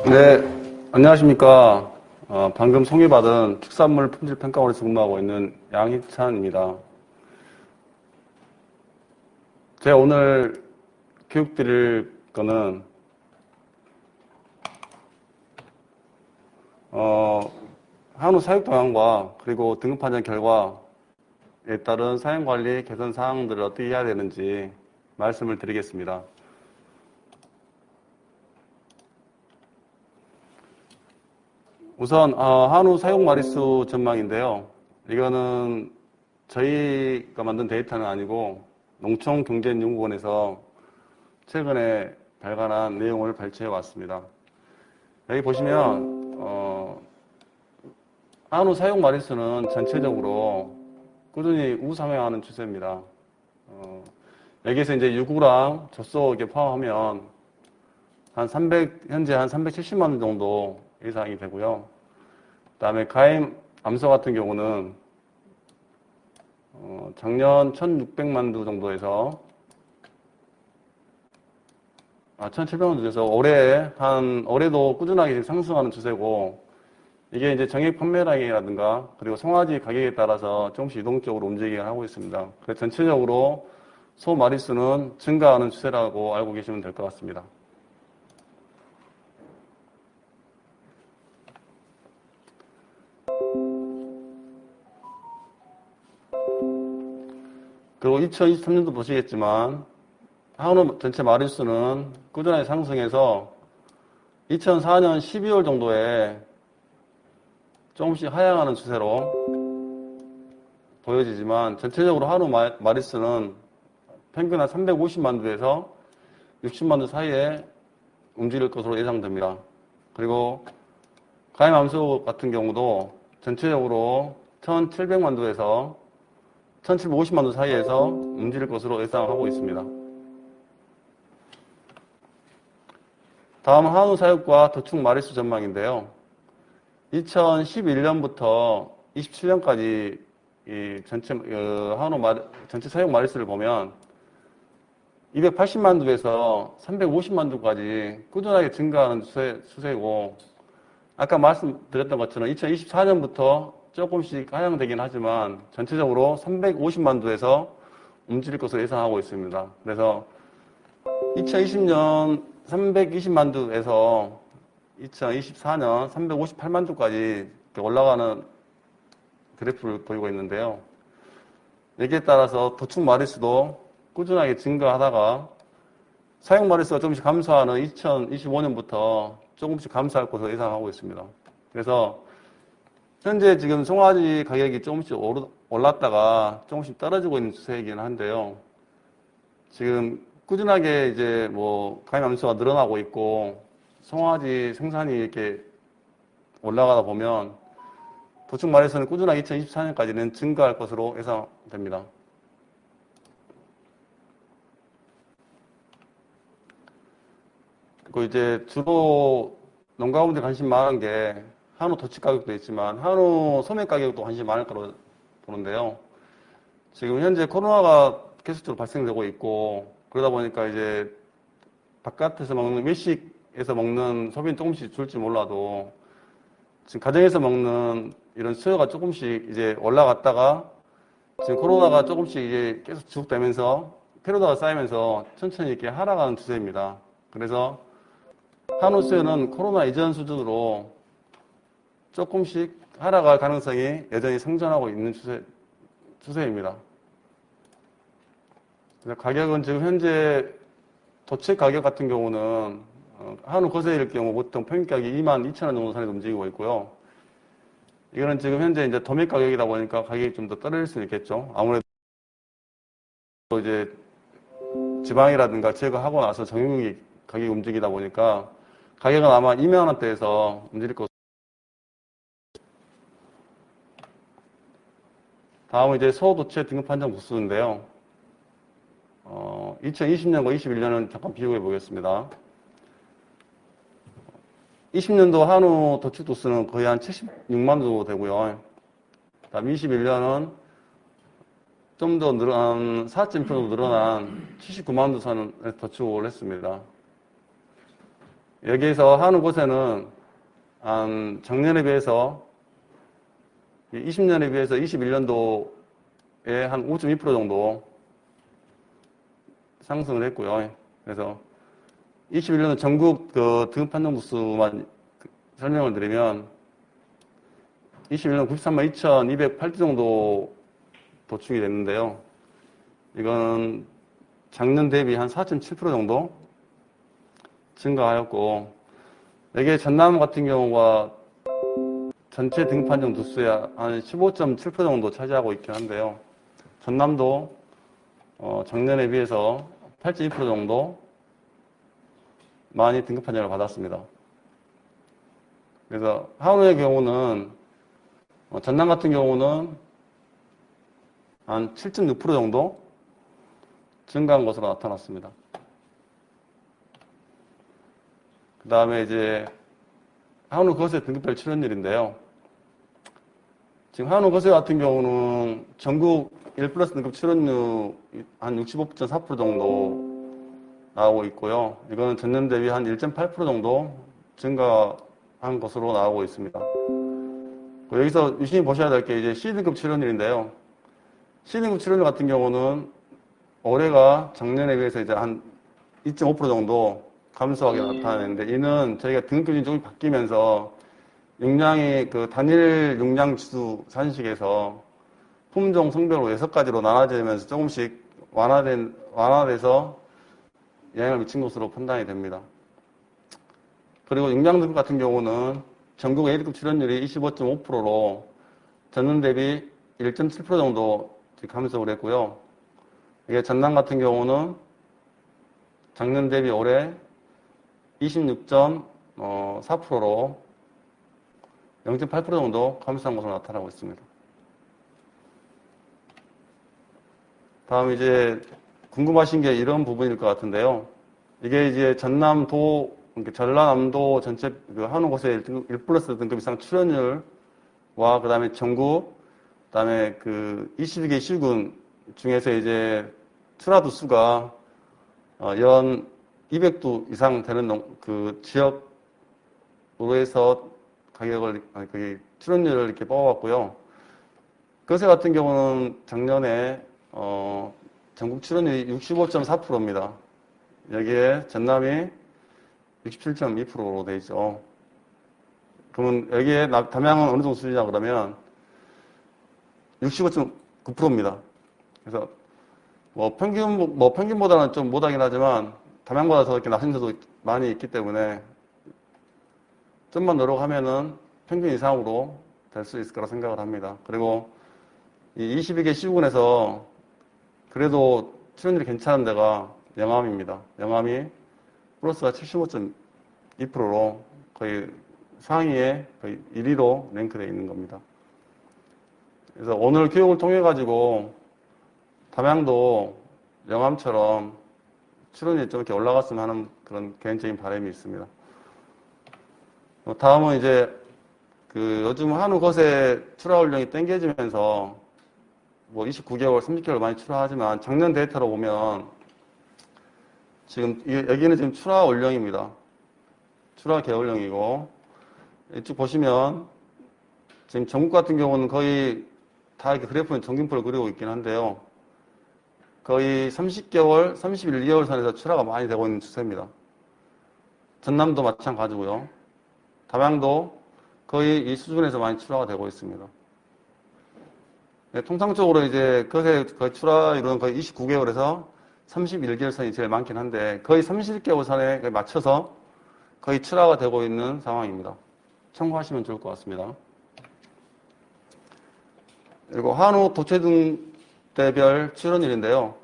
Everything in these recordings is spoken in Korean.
네, 안녕하십니까. 방금 송해받은 축산물 품질 평가원에서 근무하고 있는 양희찬입니다. 제가 오늘 교육 드릴 거는, 한우 사육 동향과 그리고 등급 판정 결과에 따른 사용관리 개선 사항들을 어떻게 해야 되는지 말씀을 드리겠습니다. 우선, 한우 사육 마리수 전망인데요. 이거는 저희가 만든 데이터는 아니고 농촌경제연구원에서 최근에 발간한 내용을 발췌해 왔습니다. 여기 보시면 한우 사육 마리수는 전체적으로 꾸준히 우상향하는 추세입니다. 여기에서 이제 유구랑 젖소 이렇게 포함하면 현재 한 370만 원 정도 예상이 되고요. 그 다음에 가임 암소 같은 경우는 작년 1,600만 두 정도에서 1,700만 두에서 올해도 꾸준하게 상승하는 추세고, 이게 이제 정액 판매량이라든가 그리고 송아지 가격에 따라서 조금씩 유동적으로 움직이긴 하고 있습니다. 그래서 전체적으로 소 마리수는 증가하는 추세라고 알고 계시면 될 것 같습니다. 그리고 2023년도 보시겠지만 한우 전체 마리수는 꾸준하게 상승해서 2004년 12월 정도에 조금씩 하향하는 추세로 보여지지만 전체적으로 한우 마리수는 평균 한 350만 두에서 60만 두 사이에 움직일 것으로 예상됩니다. 그리고 가임 암소 같은 경우도 전체적으로 1,700만 두에서 1,750만 두 사이에서 움직일 것으로 예상하고 있습니다. 다음은 한우 사육과 도축 마리수 전망인데요. 2011년부터 27년까지 이 전체 사육 마리수를 보면 280만 두에서 350만 두까지 꾸준하게 증가하는 추세고, 아까 말씀드렸던 것처럼 2024년부터 조금씩 하향되긴 하지만 전체적으로 350만 두에서 움직일 것으로 예상하고 있습니다. 그래서 2020년 320만 두에서 2024년 358만 두까지 올라가는 그래프를 보이고 있는데요. 여기에 따라서 도축 마리수도 꾸준하게 증가하다가 사육 마리수가 조금씩 감소하는 2025년부터 조금씩 감소할 것으로 예상하고 있습니다. 그래서 현재 지금 송아지 가격이 조금씩 올랐다가 조금씩 떨어지고 있는 추세이긴 한데요. 지금 꾸준하게 이제 가임 암수가 늘어나고 있고 송아지 생산이 이렇게 올라가다 보면 도축 마리수는 꾸준하게 2024년까지는 증가할 것으로 예상됩니다. 그리고 이제 주로 농가분들이 관심 많은 게 한우 도축 가격도 있지만 한우 소매 가격도 관심이 많을 거로 보는데요. 지금 현재 코로나가 계속적으로 발생되고 있고 그러다 보니까 이제 바깥에서 먹는 외식에서 먹는 소비는 조금씩 줄지 몰라도 지금 가정에서 먹는 이런 수요가 조금씩 이제 올라갔다가 지금 코로나가 조금씩 이제 계속 지속되면서 피로도가 쌓이면서 천천히 이렇게 하락하는 추세입니다. 그래서 한우 수요는 코로나 이전 수준으로 조금씩 하락할 가능성이 여전히 생존하고 있는 추세입니다. 가격은 지금 현재 도축 가격 같은 경우는 한우 거세일 경우 보통 평균 가격이 22,000원 정도 선에서 움직이고 있고요. 이거는 지금 현재 이제 도매 가격이다 보니까 가격이 좀 더 떨어질 수 있겠죠. 아무래도 이제 지방이라든가 제거하고 나서 정육이 가격이 움직이다 보니까 가격은 아마 2만 원대에서 움직일 것으로. 다음은 이제 소도체 등급 판정 부수인데요. 2020년과 21년은 잠깐 비교해 보겠습니다. 20년도 한우 도축 도수는 거의 한 76만 도 되고요. 다음 21년은 좀 더 늘어난 4.1% 늘어난 79만 도 선을 도축을 했습니다. 여기에서 한우 고세는 한 작년에 비해서 20년에 비해서 21년도에 한 5.2% 정도 상승을 했고요. 그래서 21년도 전국 그 등급 판정 부수만 설명을 드리면 21년 93만 2,208주 정도 도축이 됐는데요. 이건 작년 대비 한 4.7% 정도 증가하였고, 여기에 전남 같은 경우가 전체 등급 판정 두수의 한 15.7% 정도 차지하고 있긴 한데요. 전남도 작년에 비해서 8.2% 정도 많이 등급 판정을 받았습니다. 그래서 한우의 경우는 전남 같은 경우는 한 7.6% 정도 증가한 것으로 나타났습니다. 그 다음에 이제 한우 거세 등급별 출연율인데요. 지금 한우 거세 같은 경우는 전국 1플러스 등급 출연율 한 65.4% 정도 나오고 있고요. 이거는 전년 대비 한 1.8% 정도 증가한 것으로 나오고 있습니다. 여기서 유심히 보셔야 될 게 이제 C등급 출연율인데요. C등급 출연율 같은 경우는 올해가 작년에 비해서 이제 한 2.5% 정도 감소하게 나타나는데, 이는 저희가 등급이 조금 바뀌면서 용량이 그 단일 용량 지수 산식에서 품종, 성별로 6가지로 나눠지면서 조금씩 완화돼서 영향을 미친 것으로 판단이 됩니다. 그리고 용량 등급 같은 경우는 전국 A등급 출연율이 25.5%로 전년 대비 1.7% 정도 감소를 했고요. 이게 전남 같은 경우는 작년 대비 올해 26.4%로 0.8% 정도 감소한 것으로 나타나고 있습니다. 다음 이제 궁금하신 게 이런 부분일 것 같은데요. 이게 이제 전남도, 전라남도 전체 그 한우 고세 1플러스 등급 이상 출연율과 그 다음에 전국, 그 다음에 그 22개 시군 중에서 이제 출하두 수가 연 200두 이상 되는 그 지역으로 해서 출연율을 이렇게 뽑아봤고요. 거세 같은 경우는 작년에 전국 출연율이 65.4%입니다. 여기에 전남이 67.2%로 되어 있죠. 그러면 여기에 담양은 어느 정도 수준이냐 그러면 65.9%입니다. 그래서 평균보다는 좀 못하긴 하지만 담양보다 더 이렇게 낮은 데도 많이 있기 때문에 좀만 노력하면은 평균 이상으로 될 수 있을 거라 생각을 합니다. 그리고 이 22개 시군에서 그래도 출연율이 괜찮은 데가 영암입니다. 영암이 플러스가 75.2%로 거의 상위에 거의 1위로 랭크되어 있는 겁니다. 그래서 오늘 교육을 통해 가지고 담양도 영암처럼 출연율이 좀 이렇게 올라갔으면 하는 그런 개인적인 바람이 있습니다. 다음은 이제 그 요즘 한우 거세 출하 연령이 땡겨지면서 뭐 29개월, 30개월 많이 출하하지만 작년 데이터로 보면 지금 여기는 지금 출하 연령입니다. 출하 개월령이고 이쪽 보시면 지금 전국 같은 경우는 거의 다 이렇게 그래프는 정균표를 그리고 있긴 한데요. 거의 30개월, 31개월 선에서 출하가 많이 되고 있는 추세입니다. 전남도 마찬가지고요. 담양도 거의 이 수준에서 많이 출하가 되고 있습니다. 네, 통상적으로 이제 거의 출하율은 거의 29개월에서 31개월 선이 제일 많긴 한데 거의 30개월 선에 맞춰서 거의 출하가 되고 있는 상황입니다. 참고하시면 좋을 것 같습니다. 그리고 한우 도체등대별 출연율인데요.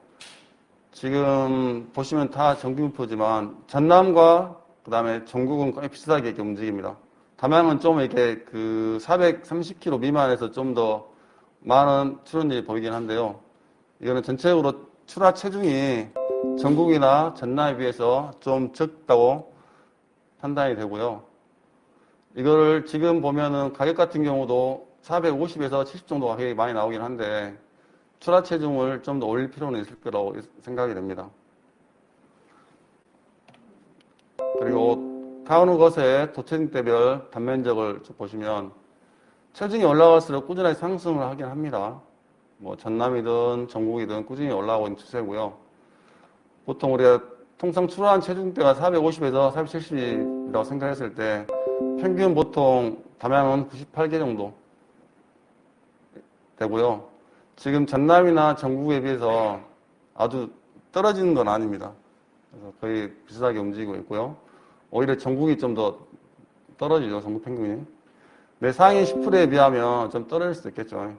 지금 보시면 다 정규표지만 전남과 그 다음에 전국은 거의 비슷하게 이렇게 움직입니다. 담양은 좀 이렇게 그 430kg 미만에서 좀 더 많은 출연율이 보이긴 한데요. 이거는 전체적으로 출하 체중이 전국이나 전남에 비해서 좀 적다고 판단이 되고요. 이거를 지금 보면은 가격 같은 경우도 450에서 70 정도 가격이 많이 나오긴 한데 출하 체중을 좀 더 올릴 필요는 있을 거라고 생각이 됩니다. 그리고 가온후 것의 도체중대별 단면적을 쭉 보시면 체중이 올라갈수록 꾸준하게 상승을 하긴 합니다. 뭐 전남이든 전국이든 꾸준히 올라오고 있는 추세고요. 보통 우리가 통상 추로한 체중대가 450에서 470이라고 생각했을 때 평균 보통 담양은 98개 정도 되고요. 지금 전남이나 전국에 비해서 아주 떨어지는 건 아닙니다. 그래서 거의 비슷하게 움직이고 있고요. 오히려 전국이 좀 더 떨어지죠, 전국 평균이. 내 상위 10%에 비하면 좀 떨어질 수도 있겠죠.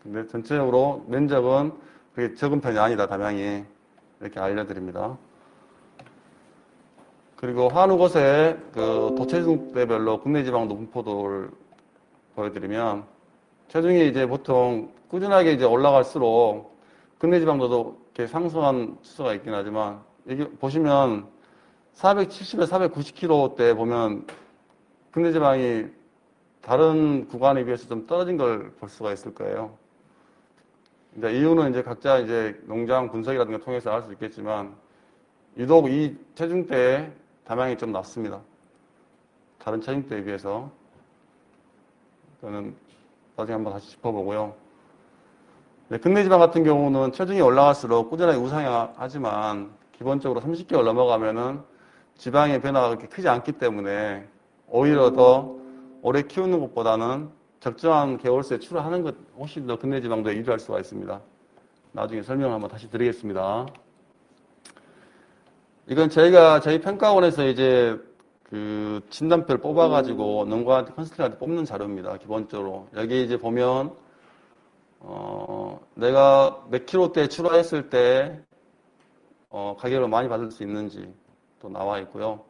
근데 전체적으로 면적은 그게 적은 편이 아니다, 담양이. 이렇게 알려드립니다. 그리고 한우 것의 그 도체중대별로 국내 지방 높음포도를 보여드리면 체중이 이제 보통 꾸준하게 이제 올라갈수록 국내 지방도도 이렇게 상승한 추세가 있긴 하지만 여기 보시면 470에서 490kg 대 보면 국내 지방이 다른 구간에 비해서 좀 떨어진 걸 볼 수가 있을 거예요. 이제 이유는 이제 각자 이제 농장 분석이라든가 통해서 알 수 있겠지만 유독 이 체중대의 담양이 좀 낮습니다. 다른 체중대에 비해서. 저는 나중에 한번 다시 짚어보고요. 네, 국내 지방 같은 경우는 체중이 올라갈수록 꾸준하게 우상향하지만 기본적으로 30개월 넘어가면은 지방의 변화가 그렇게 크지 않기 때문에 오히려 더 오래 키우는 것보다는 적정한 개월수에 출하하는 것 훨씬 더 국내 지방도에 유리할 수가 있습니다. 나중에 설명을 한번 다시 드리겠습니다. 이건 저희 평가원에서 이제 그 진단표를 뽑아가지고 농가한테 컨설팅한테 뽑는 자료입니다. 기본적으로 여기 이제 보면 내가 몇 킬로대 출하했을 때 가격을 많이 받을 수 있는지 또 나와 있고요.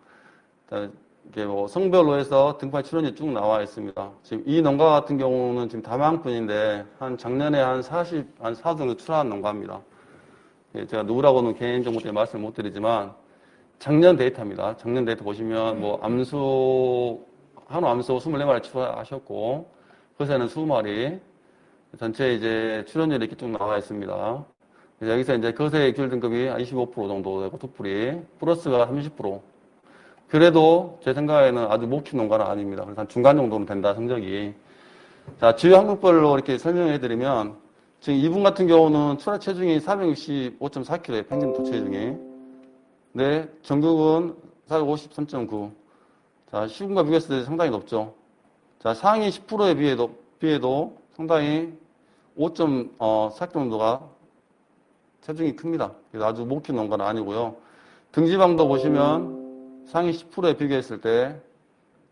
이게 뭐 성별로 해서 등판 출원이 쭉 나와 있습니다. 지금 이 농가 같은 경우는 지금 담양뿐인데 한 작년에 한 4 정도 출하한 농가입니다. 예, 제가 누구라고는 개인정보 때문에 말씀을 못 드리지만 작년 데이터입니다. 작년 데이터 보시면 뭐 한우 암소 24마리 출하하셨고 거새는 20마리 전체 이제 출원율이 이렇게 쭉 나와 있습니다. 그래서 여기서 이제 거새 기울 등급이 25% 정도 되고 토플이 플러스가 30%. 그래도 제 생각에는 아주 못 키운 농가는 아닙니다. 그래서 한 중간 정도는 된다, 성적이. 자, 주요 항목별로 이렇게 설명해 드리면, 지금 이분 같은 경우는 출하 체중이 465.4kg에 평균 도체중이. 네, 전국은 453.9. 자, 시군과 비교했을 때 상당히 높죠. 자, 상위 10%에 비해도 상당히 5.4kg 정도가 체중이 큽니다. 그래서 아주 못 키운 농가는 아니고요. 등지방도 보시면 상위 10%에 비교했을 때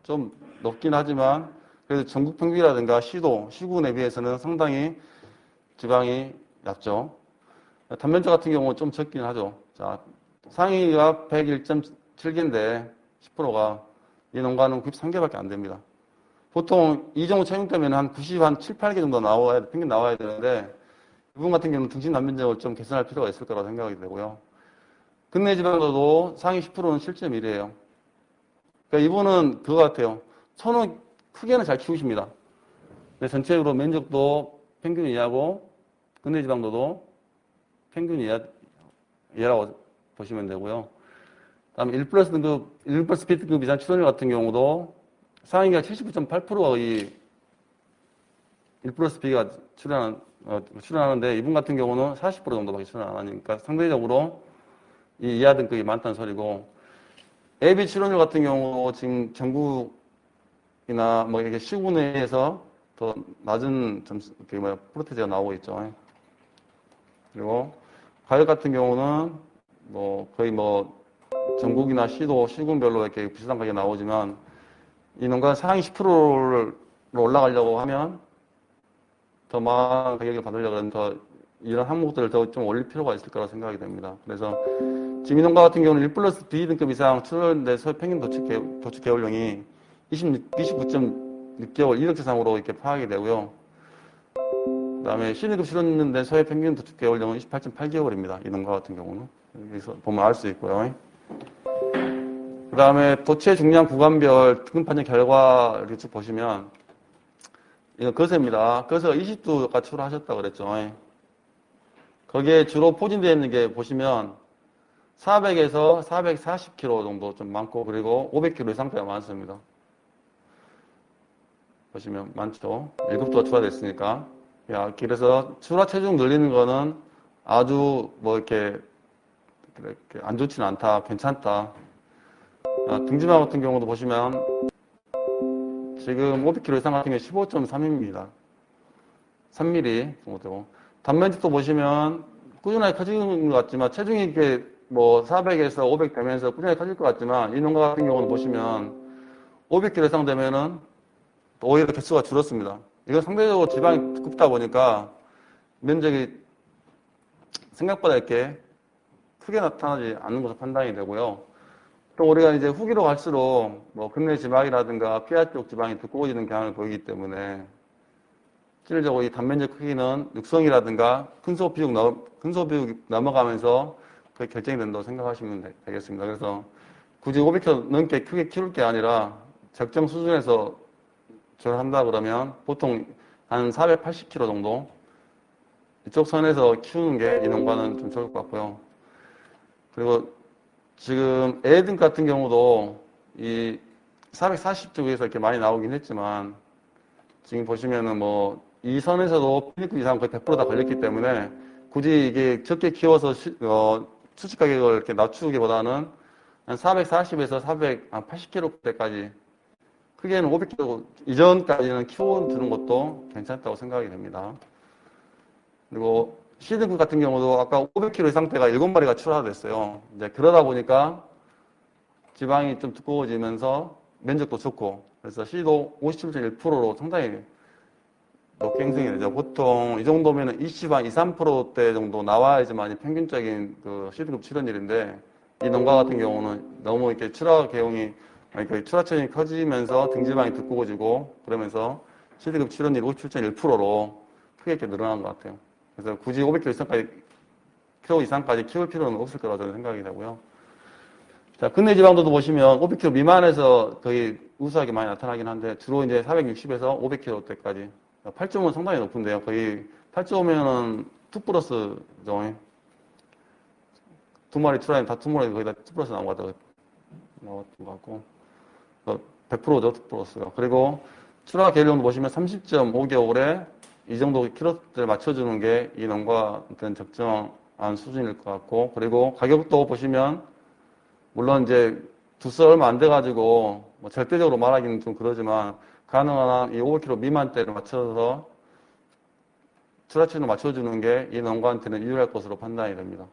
좀 높긴 하지만 그래도 전국 평균이라든가 시군에 비해서는 상당히 지방이 얕죠. 단면적 같은 경우는 좀 적긴 하죠. 자, 상위가 101.7개인데 10%가 이 농가는 93개밖에 안 됩니다. 보통 이 정도 체중되면 한 7, 8개 정도 평균 나와야 되는데 이분 같은 경우는 등심 단면적을 좀 개선할 필요가 있을 거라고 생각이 되고요. 국내 지방도도 상위 10%는 7.1이에요. 그러니까 이분은 그거 같아요. 손은 크게는 잘 키우십니다. 근데 전체적으로 면적도 평균 이하고 국내 지방도도 평균 이하라고 보시면 되고요. 다음에 1플러스 등급, 1플러스 B 등급 이상 출원율 같은 경우도 상위가 79.8%가 이 1플러스 B가 출연하는데 이분 같은 경우는 40% 정도밖에 출연 안 하니까 상대적으로 이 이하 등급이 많다는 소리고 AB 출원율 같은 경우 지금 전국이나 뭐 이렇게 시군에서 더 낮은 점수, 프로테이지가 나오고 있죠. 그리고 가격 같은 경우는 뭐 거의 뭐 전국이나 시군별로 이렇게 비슷한 가격이 나오지만 이 농가 상위 10%로 올라가려고 하면 더 많은 가격을 받으려고 하면 더 이런 항목들을 더 좀 올릴 필요가 있을 거라고 생각이 됩니다. 그래서 지금 이 농가 같은 경우는 1플러스 B 등급 이상 출원인데 평균 도축 개월령이 29.6개월 1억 대상으로 이렇게 파악이 되고요. 그 다음에 C등급 출원인데 소의 평균 도축 개월령은 28.8개월입니다. 이 농가 같은 경우는. 여기서 보면 알 수 있고요. 그 다음에 도체 중량 구간별 등급 판정 결과를 쭉 보시면 이건 거세입니다. 거세가 20두가 출하하셨다고 그랬죠. 거기에 주로 포진되어 있는 게 보시면 400에서 440km 정도 좀 많고, 그리고 500km 이상대가 많습니다. 보시면 많죠. 1급도가 추가됐으니까. 야, 그래서 추가 체중 늘리는 거는 아주 뭐 이렇게 안 좋지는 않다, 괜찮다. 등지방 같은 경우도 보시면 지금 500km 이상 같은 경우 15.3입니다. 3mm 정도 되고. 단면집도 보시면 꾸준하게 커지는 것 같지만 체중이 이렇게 뭐 400에서 500 되면서 꾸준하게 커질 것 같지만 이 농가 같은 경우는 보시면 500kg 이상 되면은 오히려 개수가 줄었습니다. 이건 상대적으로 지방이 두껍다 보니까 면적이 생각보다 이렇게 크게 나타나지 않는 것으로 판단이 되고요. 또 우리가 이제 후기로 갈수록 뭐 근내 지방이라든가 피하 쪽 지방이 두꺼워지는 경향을 보이기 때문에 실질적으로 이 단면적 크기는 육성이라든가 근소비육 넘어가면서 그게 결정이 된다고 생각하시면 되겠습니다. 그래서 굳이 500kg 넘게 크게 키울 게 아니라 적정 수준에서 조절한다 그러면 보통 한 480kg 정도 이쪽 선에서 키우는 게 이 농가는 좀 좋을 것 같고요. 그리고 지금 애등 같은 경우도 이 440 쪽에서 이렇게 많이 나오긴 했지만 지금 보시면은 뭐 이 선에서도 피니크 이상 거의 100%다 걸렸기 때문에 굳이 이게 적게 키워서 수치 가격을 이렇게 낮추기보다는 한 440에서 480kg대까지 크게는 500kg 이전까지는 키워두는 것도 괜찮다고 생각이 됩니다. 그리고 시드급 같은 경우도 아까 500kg 이상대가 7마리가 출하됐어요. 이제 그러다 보니까 지방이 좀 두꺼워지면서 면적도 좋고 그래서 C도 57.1%로 상당히 높게 형성이 되죠. 보통 이 정도면 20한 2, 3%대 정도 나와야지만 평균적인 그 시드급 출현율인데 이 농가 같은 경우는 너무 이렇게 출하 개용이 출하체중이 커지면서 등지방이 두꺼워지고 그러면서 시드급 출현율이 57.1%로 크게 이렇게 늘어난 것 같아요. 그래서 굳이 500kg 이상까지 키울 필요는 없을 거라고 저는 생각이 되고요. 자, 근내 지방도도 보시면 500kg 미만에서 거의 우수하게 많이 나타나긴 한데 주로 이제 460에서 500kg대까지 8.5는 상당히 높은데요. 거의 8.5면은 2 플러스죠. 두 마리 출하면 다 두 마리 거의 다 2 플러스 나왔던 것 같고 100%죠, 2 플러스가. 그리고 출하 계량도 보시면 30.5개월에 이 정도 키로수를 맞춰주는 게 이 농가한테는 적정한 수준일 것 같고 그리고 가격도 보시면 물론 이제 두세 얼마 안 돼가지고 뭐 절대적으로 말하기는 좀 그러지만 가능한 한 이 500kg 미만대를 맞춰서 출하치를 맞춰주는 게 이 농가한테는 유리할 것으로 판단이 됩니다.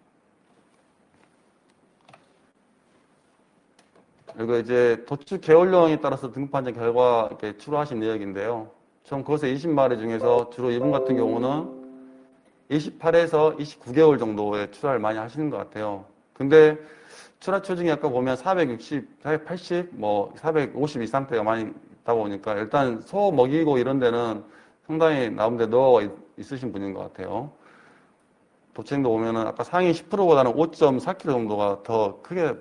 그리고 이제 도축 개월령에 따라서 등급 판정 결과 이렇게 출하하신 내역인데요. 총 거세 20마리 중에서 주로 이분 같은 경우는 28에서 29개월 정도의 출하를 많이 하시는 것 같아요. 근데 출하 초중에 아까 보면 460, 480, 뭐 450 이상대가 많이 있다 보니까 일단 소 먹이고 이런 데는 상당히 나름대로 노하우가 있으신 분인 것 같아요. 도체도 보면은 아까 상위 10%보다는 5.4kg 정도가 더 크게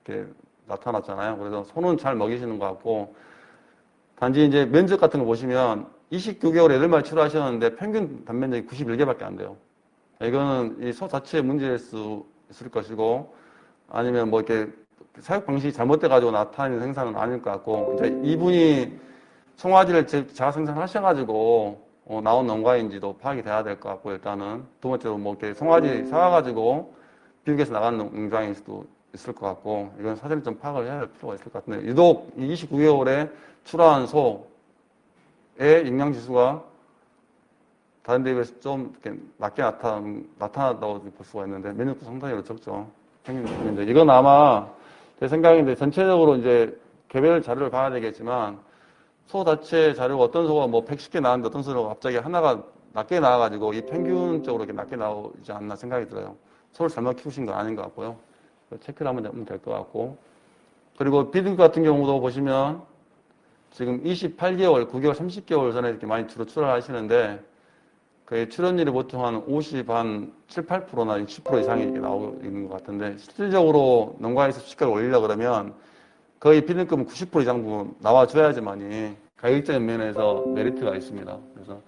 이렇게 나타났잖아요. 그래서 소는 잘 먹이시는 것 같고 단지 이제 면적 같은 거 보시면 29개월에 8마리 출하하셨는데 평균 단면적이 91개밖에 안 돼요. 이거는 이 소 자체의 문제일 수 있을 것이고 아니면 뭐 이렇게 사육 방식이 잘못돼가지고 나타나는 생산은 아닐 것 같고 이제 이분이 송아지를 자가 생산하셔가지고 나온 농가인지도 파악이 돼야 될 것 같고 일단은 두 번째로 뭐 이렇게 송아지 사와가지고 비육에서 나가는 농장일 수도 있을 것 같고 이건 사전에 좀 파악을 해야 할 필요가 있을 것 같은데 유독 29개월에 출하한 소의 영양지수가 다른 데 비해서 좀 이렇게 낮게 나타났다고 볼 수가 있는데 면역도 상당히 적죠. 평균인데 이건 아마 제 생각인데 전체적으로 이제 개별 자료를 봐야 되겠지만 소 자체 자료가 어떤 소가 뭐 110개 나왔는데 어떤 소가 갑자기 하나가 낮게 나와가지고 이 평균적으로 이렇게 낮게 나오지 않나 생각이 들어요. 소를 잘못 키우신 건 아닌 것 같고요. 체크를 한번 해보면 될 것 같고 그리고 비딩 같은 경우도 보시면 지금 28개월, 9개월, 30개월 전에 이렇게 많이 주로 출하하시는데 그 출연율이 보통 한 50, 한 7, 8%나 60% 이상이 이렇게 나오고 있는 것 같은데 실질적으로 농가에서 수익가를 올리려고 그러면 거의 비등급은 90% 이상 나와줘야지만이 가격적인 면에서 메리트가 있습니다. 그래서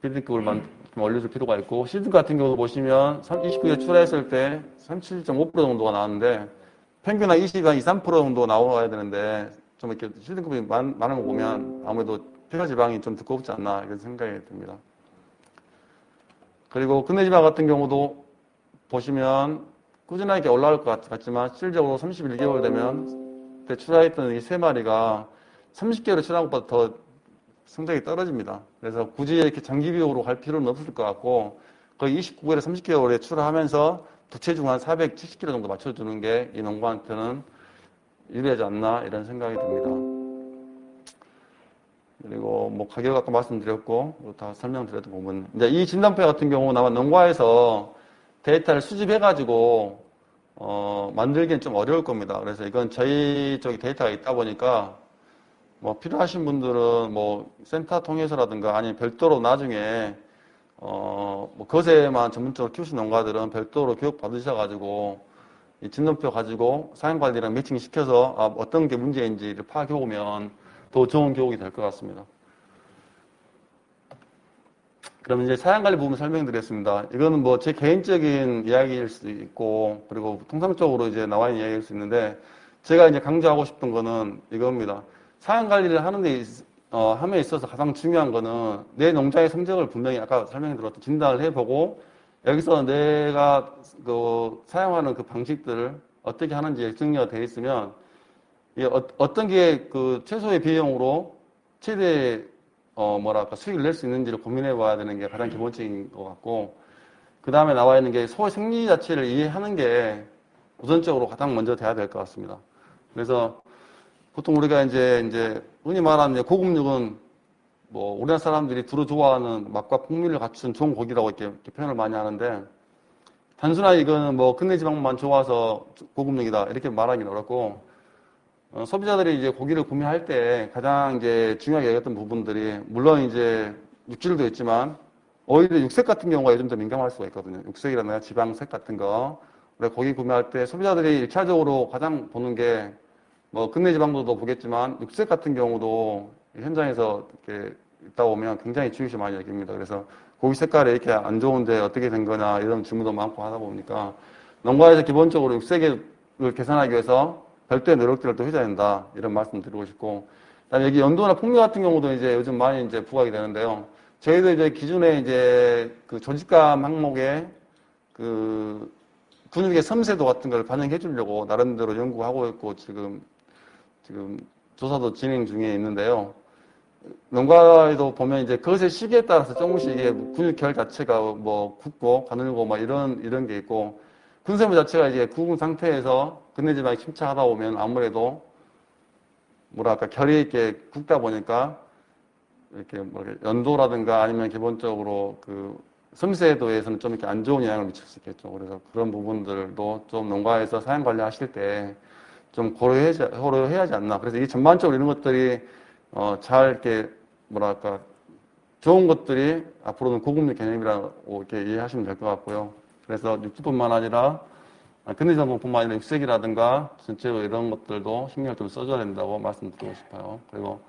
비등급을 좀 올려줄 필요가 있고, 시드 같은 경우도 보시면 29에 출하했을 때 37.5% 정도가 나왔는데, 평균 한 20한 2, 3% 정도 나와야 되는데, 좀 이렇게 시드급이 많은 거 보면 아무래도 폐가 지방이 좀 두껍지 않나, 이런 생각이 듭니다. 그리고 근내 지방 같은 경우도 보시면 꾸준하게 올라올 것 같지만, 실질적으로 31개월 되면, 그때 출하했던 이 세 마리가 30개월에 출하한 것보다 더 성적이 떨어집니다. 그래서 굳이 이렇게 장기 비용으로 갈 필요는 없을 것 같고, 거의 29개월에 30개월에 출하하면서 부체중 한 470kg 정도 맞춰주는 게 이 농부한테는 유리하지 않나 이런 생각이 듭니다. 그리고 뭐 가격 아까 말씀드렸고 다 설명드렸던 부분. 이제 이 진단표 같은 경우는 아마 농가에서 데이터를 수집해가지고 만들기는 좀 어려울 겁니다. 그래서 이건 저희 쪽에 데이터가 있다 보니까 뭐 필요하신 분들은 뭐 센터 통해서라든가 아니면 별도로 나중에 뭐 거세만 전문적으로 키우신 농가들은 별도로 교육 받으셔가지고 이 진단표 가지고 사용관리랑 매칭 시켜서 어떤 게 문제인지를 파악해 오면 더 좋은 교육이 될 것 같습니다. 그러면 이제 사양관리 부분 설명드리겠습니다. 이거는 뭐 제 개인적인 이야기일 수도 있고, 그리고 통상적으로 이제 나와 있는 이야기일 수 있는데, 제가 이제 강조하고 싶은 거는 이겁니다. 사양관리를 함에 있어서 가장 중요한 거는 내 농장의 성적을 분명히 아까 설명드렸던 진단을 해보고, 여기서 내가 사용하는 그 방식들을 어떻게 하는지 정리가 되어 있으면, 어떤 게 그 최소의 비용으로 최대 수익을 낼 수 있는지를 고민해 봐야 되는 게 가장 기본적인 것 같고, 그 다음에 나와 있는 게 소 생리 자체를 이해하는 게 우선적으로 가장 먼저 돼야 될 것 같습니다. 그래서 보통 우리가 이제 흔히 말하는 고급육은 뭐 우리나라 사람들이 두루 좋아하는 맛과 풍미를 갖춘 좋은 고기라고 이렇게 표현을 많이 하는데, 단순하게 이거는 뭐 근내 지방만 좋아서 고급육이다 이렇게 말하기는 어렵고, 소비자들이 이제 고기를 구매할 때 가장 이제 중요하게 여겼던 부분들이, 물론 이제 육질도 있지만, 오히려 육색 같은 경우가 요즘 더 민감할 수가 있거든요. 육색이라든가 지방색 같은 거. 그래서 고기 구매할 때 소비자들이 1차적으로 가장 보는 게, 뭐, 근내 지방도도 보겠지만, 육색 같은 경우도 현장에서 이렇게 있다 보면 굉장히 주의시 많이 여깁니다. 그래서 고기 색깔이 이렇게 안 좋은데 어떻게 된 거냐, 이런 질문도 많고 하다 보니까, 농가에서 기본적으로 육색을 개선하기 위해서 별도의 노력들을 또 해줘야 된다. 이런 말씀 드리고 싶고. 그다음에 여기 연도나 풍미 같은 경우도 이제 요즘 많이 이제 부각이 되는데요. 저희도 이제 기존에 이제 그 조직감 항목에 그 근육의 섬세도 같은 걸 반영해 주려고 나름대로 연구하고 있고 지금 조사도 진행 중에 있는데요. 농가에도 보면 이제 그것의 시기에 따라서 조금씩 이게 근육결 자체가 뭐 굳고 가늘고 막 이런 게 있고, 근세무 자체가 이제 굵은 상태에서 근내 지방이 침착하다 보면 아무래도 결이 이렇게 굵다 보니까 이렇게 연도라든가 아니면 기본적으로 그 섬세도에서는 좀 이렇게 안 좋은 영향을 미칠 수 있겠죠. 그래서 그런 부분들도 좀 농가에서 사양 관리하실 때 좀 고려해야 하지 않나. 그래서 이 전반적으로 이런 것들이 잘 이렇게 좋은 것들이 앞으로는 고급육 개념이라고 이렇게 이해하시면 될 것 같고요. 그래서 육수뿐만 아니라 근대 전공뿐만 아니라 육색이라든가 전체로 이런 것들도 신경을 좀 써줘야 된다고 말씀드리고 싶어요. 그리고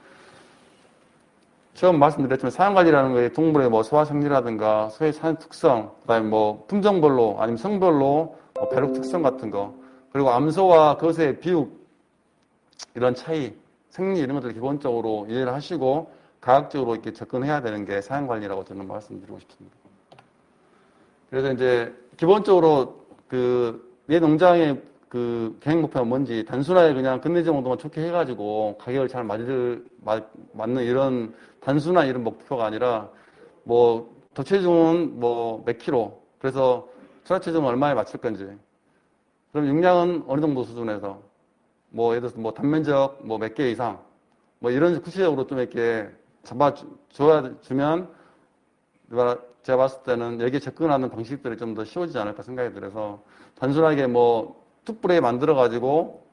처음 말씀드렸지만 사양관리라는 게 동물의 뭐 소화생리라든가 소의 산 특성, 그다음에 뭐 품종별로 아니면 성별로 배록 특성 같은 거, 그리고 암소와 것의 비육 이런 차이, 생리 이런 것들 기본적으로 이해를 하시고 과학적으로 이렇게 접근해야 되는 게 사양관리라고 저는 말씀드리고 싶습니다. 그래서 이제 기본적으로 내 농장의 그 계획 목표가 뭔지 단순하게 그냥 근내 정도만 좋게 해가지고 가격을 잘 맞는 이런 단순한 이런 목표가 아니라, 뭐 도체중은 뭐 몇 킬로, 그래서 출하체중은 얼마에 맞출 건지, 그럼 용량은 어느 정도 수준에서, 뭐 예를 들어서 뭐 단면적 뭐 몇 개 이상, 뭐 이런 구체적으로 좀 이렇게 주면 제가 봤을 때는 여기에 접근하는 방식들이 좀 더 쉬워지지 않을까 생각이 들어서, 단순하게 뭐 툭불에 만들어가지고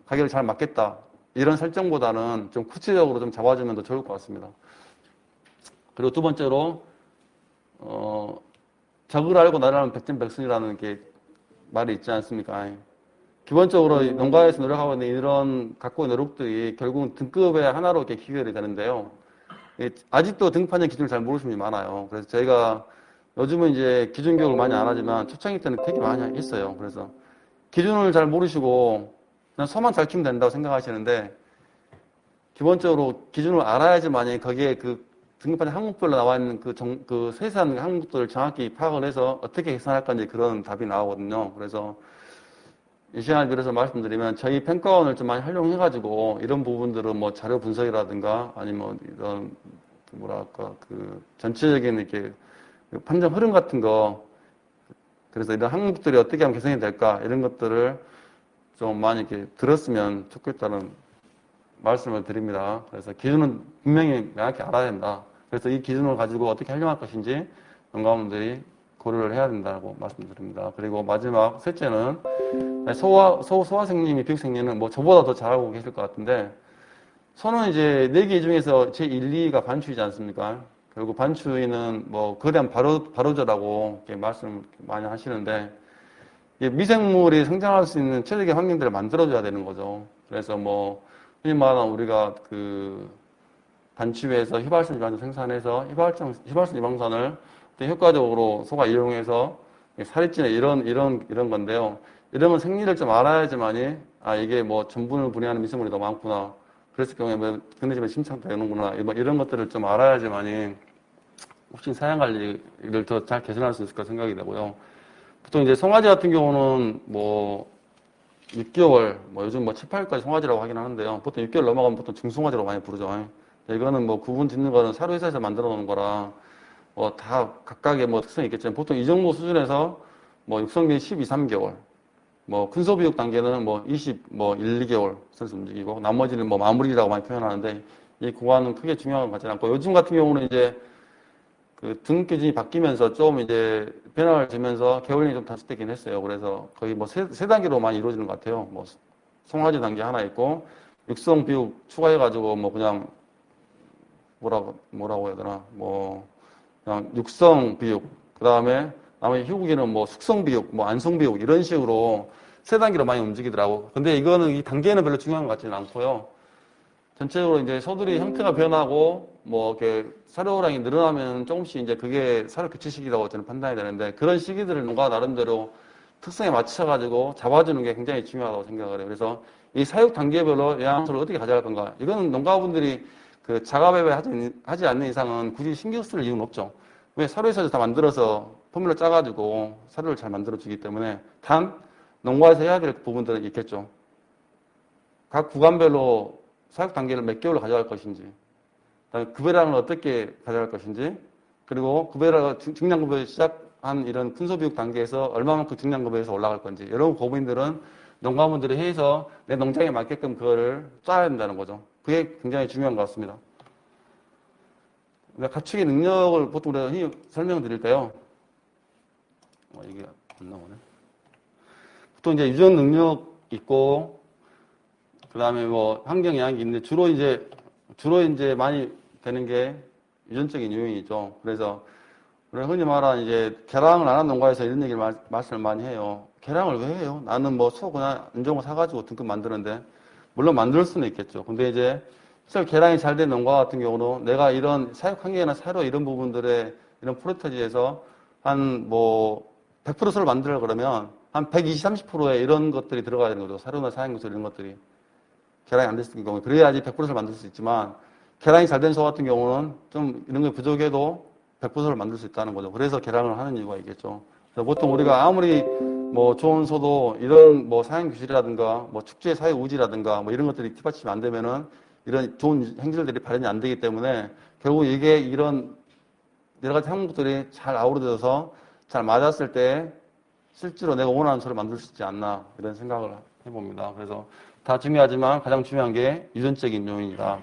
가격을 잘 맞겠다 이런 설정보다는 좀 구체적으로 좀 잡아주면 더 좋을 것 같습니다. 그리고 두 번째로 적을 알고 나를 하면 백전백승이라는 게 말이 있지 않습니까? 기본적으로 농가에서 노력하고 있는 이런 각고의 노력들이 결국은 등급의 하나로 이렇게 귀결이 되는데요. 아직도 등판의 기준을 잘 모르시는 분이 많아요. 그래서 저희가 요즘은 이제 기준 교육을 많이 안 하지만 초창기 때는 되게 많이 했어요. 그래서 기준을 잘 모르시고 그냥 소만 잘 키우면 된다고 생각하시는데 기본적으로 기준을 알아야지 만약에 거기에 그 등급하는 항목별로 나와 있는 그 세세한 항목들을 정확히 파악을 해서 어떻게 계산할 건지 그런 답이 나오거든요. 그래서 이 시간을 빌어서 말씀드리면 저희 평가원을 좀 많이 활용해가지고 이런 부분들은 뭐 자료 분석이라든가 아니면 이런 뭐랄까 그 전체적인 이렇게 판정 흐름 같은 거 그래서 이런 항목들이 어떻게 하면 개선이 될까 이런 것들을 좀 많이 이렇게 들었으면 좋겠다는 말씀을 드립니다. 그래서 기준은 분명히 명확히 알아야 된다. 그래서 이 기준을 가지고 어떻게 활용할 것인지 연구원들이 고려를 해야 된다고 말씀드립니다. 그리고 마지막 셋째는 소화생님이 비육생님은 뭐 저보다 더 잘하고 계실 것 같은데 소는 이제 4개 중에서 제 1, 2가 반추이지 않습니까? 결국 반추위는 뭐 거대한 발효제라고 이렇게 말씀 많이 하시는데 미생물이 성장할 수 있는 최적의 환경들을 만들어줘야 되는 거죠. 그래서 뭐 흔히 말하는 우리가 그 반추위에서 휘발성 지방산 생산해서 휘발성 지방산을 효과적으로 소가 이용해서 살이 찌는 이런 건데요. 이런 건 생리를 좀 알아야지만이 이게 뭐 전분을 분해하는 미생물이 더 많구나. 그랬을 경우에 뭐 근대집에 침착되는구나. 이런 것들을 좀 알아야지만이 혹시 사양 관리를 더 잘 개선할 수 있을 까 생각이 되고요. 보통 이제 송아지 같은 경우는 뭐 6개월, 뭐 요즘 뭐 7, 8일까지 송아지라고 하긴 하는데요. 보통 6개월 넘어가면 보통 중송아지라고 많이 부르죠. 이거는 뭐 구분 짓는 거는 사료회사에서 만들어 놓은 거라 뭐 다 각각의 뭐 특성이 있겠지만 보통 이 정도 수준에서 뭐 육성기 12, 3개월, 뭐 큰소비육 단계는 뭐 20, 뭐 1, 2개월 선수 움직이고 나머지는 뭐 마무리라고 많이 표현하는데 이 구간은 크게 중요한 것 같지 않고 요즘 같은 경우는 이제 그 등급 기준이 바뀌면서 좀 이제 변화를 주면서 개월량이 좀 단축되긴 했어요. 그래서 거의 뭐 세 단계로 많이 이루어지는 것 같아요. 뭐 송아지 단계 하나 있고 육성 비육 추가해가지고 뭐 그냥 뭐라고 해야 되나 뭐 그냥 육성 비육 그 다음에 나머지 희구기는 뭐 숙성 비육 뭐 안성 비육 이런 식으로 세 단계로 많이 움직이더라고. 근데 이거는 이 단계는 별로 중요한 것 같지는 않고요. 전체적으로 이제 소들이 형태가 변하고 뭐 이렇게 사료량이 늘어나면 조금씩 이제 그게 사료 교체 시기라고 저는 판단이 되는데 그런 시기들을 누가 나름대로 특성에 맞춰가지고 잡아주는 게 굉장히 중요하다고 생각을 해요. 그래서 이 사육 단계별로 영양소를 어떻게 가져갈 건가? 이거는 농가분들이 그 자가배배 하지 않는 이상은 굳이 신경 쓸 이유는 없죠. 왜 사료에서 다 만들어서 포뮬러 짜가지고 사료를 잘 만들어주기 때문에 단 농가에서 해야 될 부분들은 있겠죠. 각 구간별로 사육 단계를 몇 개월로 가져갈 것인지, 그다음에 급여량을 어떻게 가져갈 것인지, 그리고 급여량 증량급여 시작한 이런 큰소비육 단계에서 얼마만큼 증량급여에서 올라갈 건지 이런 고민들은 농가분들이 해서 내 농장에 맞게끔 그거를 짜야 된다는 거죠. 그게 굉장히 중요한 것 같습니다. 가축의 능력을 보통 우리가 흔히 설명드릴 때요. 이게 안 나오네. 보통 이제 유전 능력 있고, 그 다음에 뭐 환경 영향이 있는데 주로 이제 많이 되는 게 유전적인 요인이죠. 그래서 우리가 흔히 말하는 이제 개량을 안 하는 농가에서 이런 얘기를 말씀을 많이 해요. 개량을 왜 해요? 나는 뭐 소 그냥 안 좋은 거 사가지고 등급 만드는데 물론 만들 수는 있겠죠. 근데 이제 실제 개량이 잘 된 농가 같은 경우는 내가 이런 사육 환경이나 사료 이런 부분들의 이런 프로테지에서 한 뭐 100% 소를 만들어 그러면 한 120, 30%의 이런 것들이 들어가야 되는 거죠. 사료나 사양요소 이런 것들이. 계량이 안 됐을 경우에 그래야지 100%를 만들 수 있지만 계량이 잘 된 소 같은 경우는 좀 이런 게 부족해도 100%를 만들 수 있다는 거죠. 그래서 계량을 하는 이유가 있겠죠. 그래서 보통 우리가 아무리 뭐 좋은 소도 이런 뭐 사양 규칙이라든가 뭐 축제 사육 우지라든가 뭐 이런 것들이 뒷받침이 안 되면은 이런 좋은 행질들이 발현이 안 되기 때문에 결국 이게 이런 여러 가지 항목들이 잘 아우러져서 잘 맞았을 때 실제로 내가 원하는 소를 만들 수 있지 않나 이런 생각을 해봅니다. 그래서 다 중요하지만 가장 중요한 게 유전적인 요인이다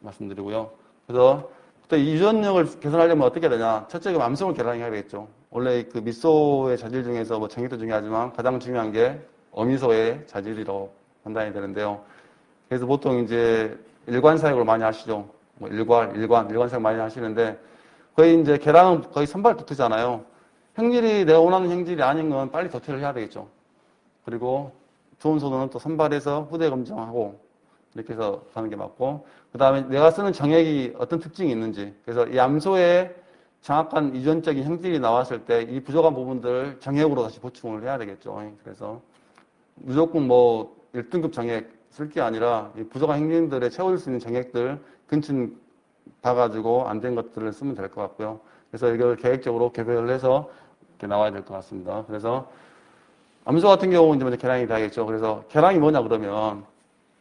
말씀드리고요. 그래서 또 이 유전력을 개선하려면 어떻게 해야 되냐? 첫째가 암성을 개량해야 되겠죠. 원래 그 미소의 자질 중에서 뭐 정액도 중요하지만 가장 중요한 게 어미소의 자질이라고 판단이 되는데요. 그래서 보통 이제 일관 사육을 많이 하시죠. 뭐 일관 사육 많이 하시는데 거의 이제 개량은 거의 선발 도트잖아요. 행질이 내가 원하는 행질이 아닌 건 빨리 도태를 해야 되겠죠. 그리고 좋은 소도는 또 선발해서 후대 검증하고 이렇게 해서 가는 게 맞고 그 다음에 내가 쓰는 정액이 어떤 특징이 있는지 그래서 이 암소의 정확한 유전적인 형질이 나왔을 때 이 부족한 부분들 정액으로 다시 보충을 해야 되겠죠. 그래서 무조건 뭐 1등급 정액 쓸 게 아니라 이 부족한 형질들에 채워줄 수 있는 정액들 근친 봐가지고 안 된 것들을 쓰면 될 것 같고요. 그래서 이걸 계획적으로 개별을 해서 이렇게 나와야 될 것 같습니다. 그래서 암소 같은 경우는 이제 먼저 계량이 돼야겠죠. 그래서 계량이 뭐냐 그러면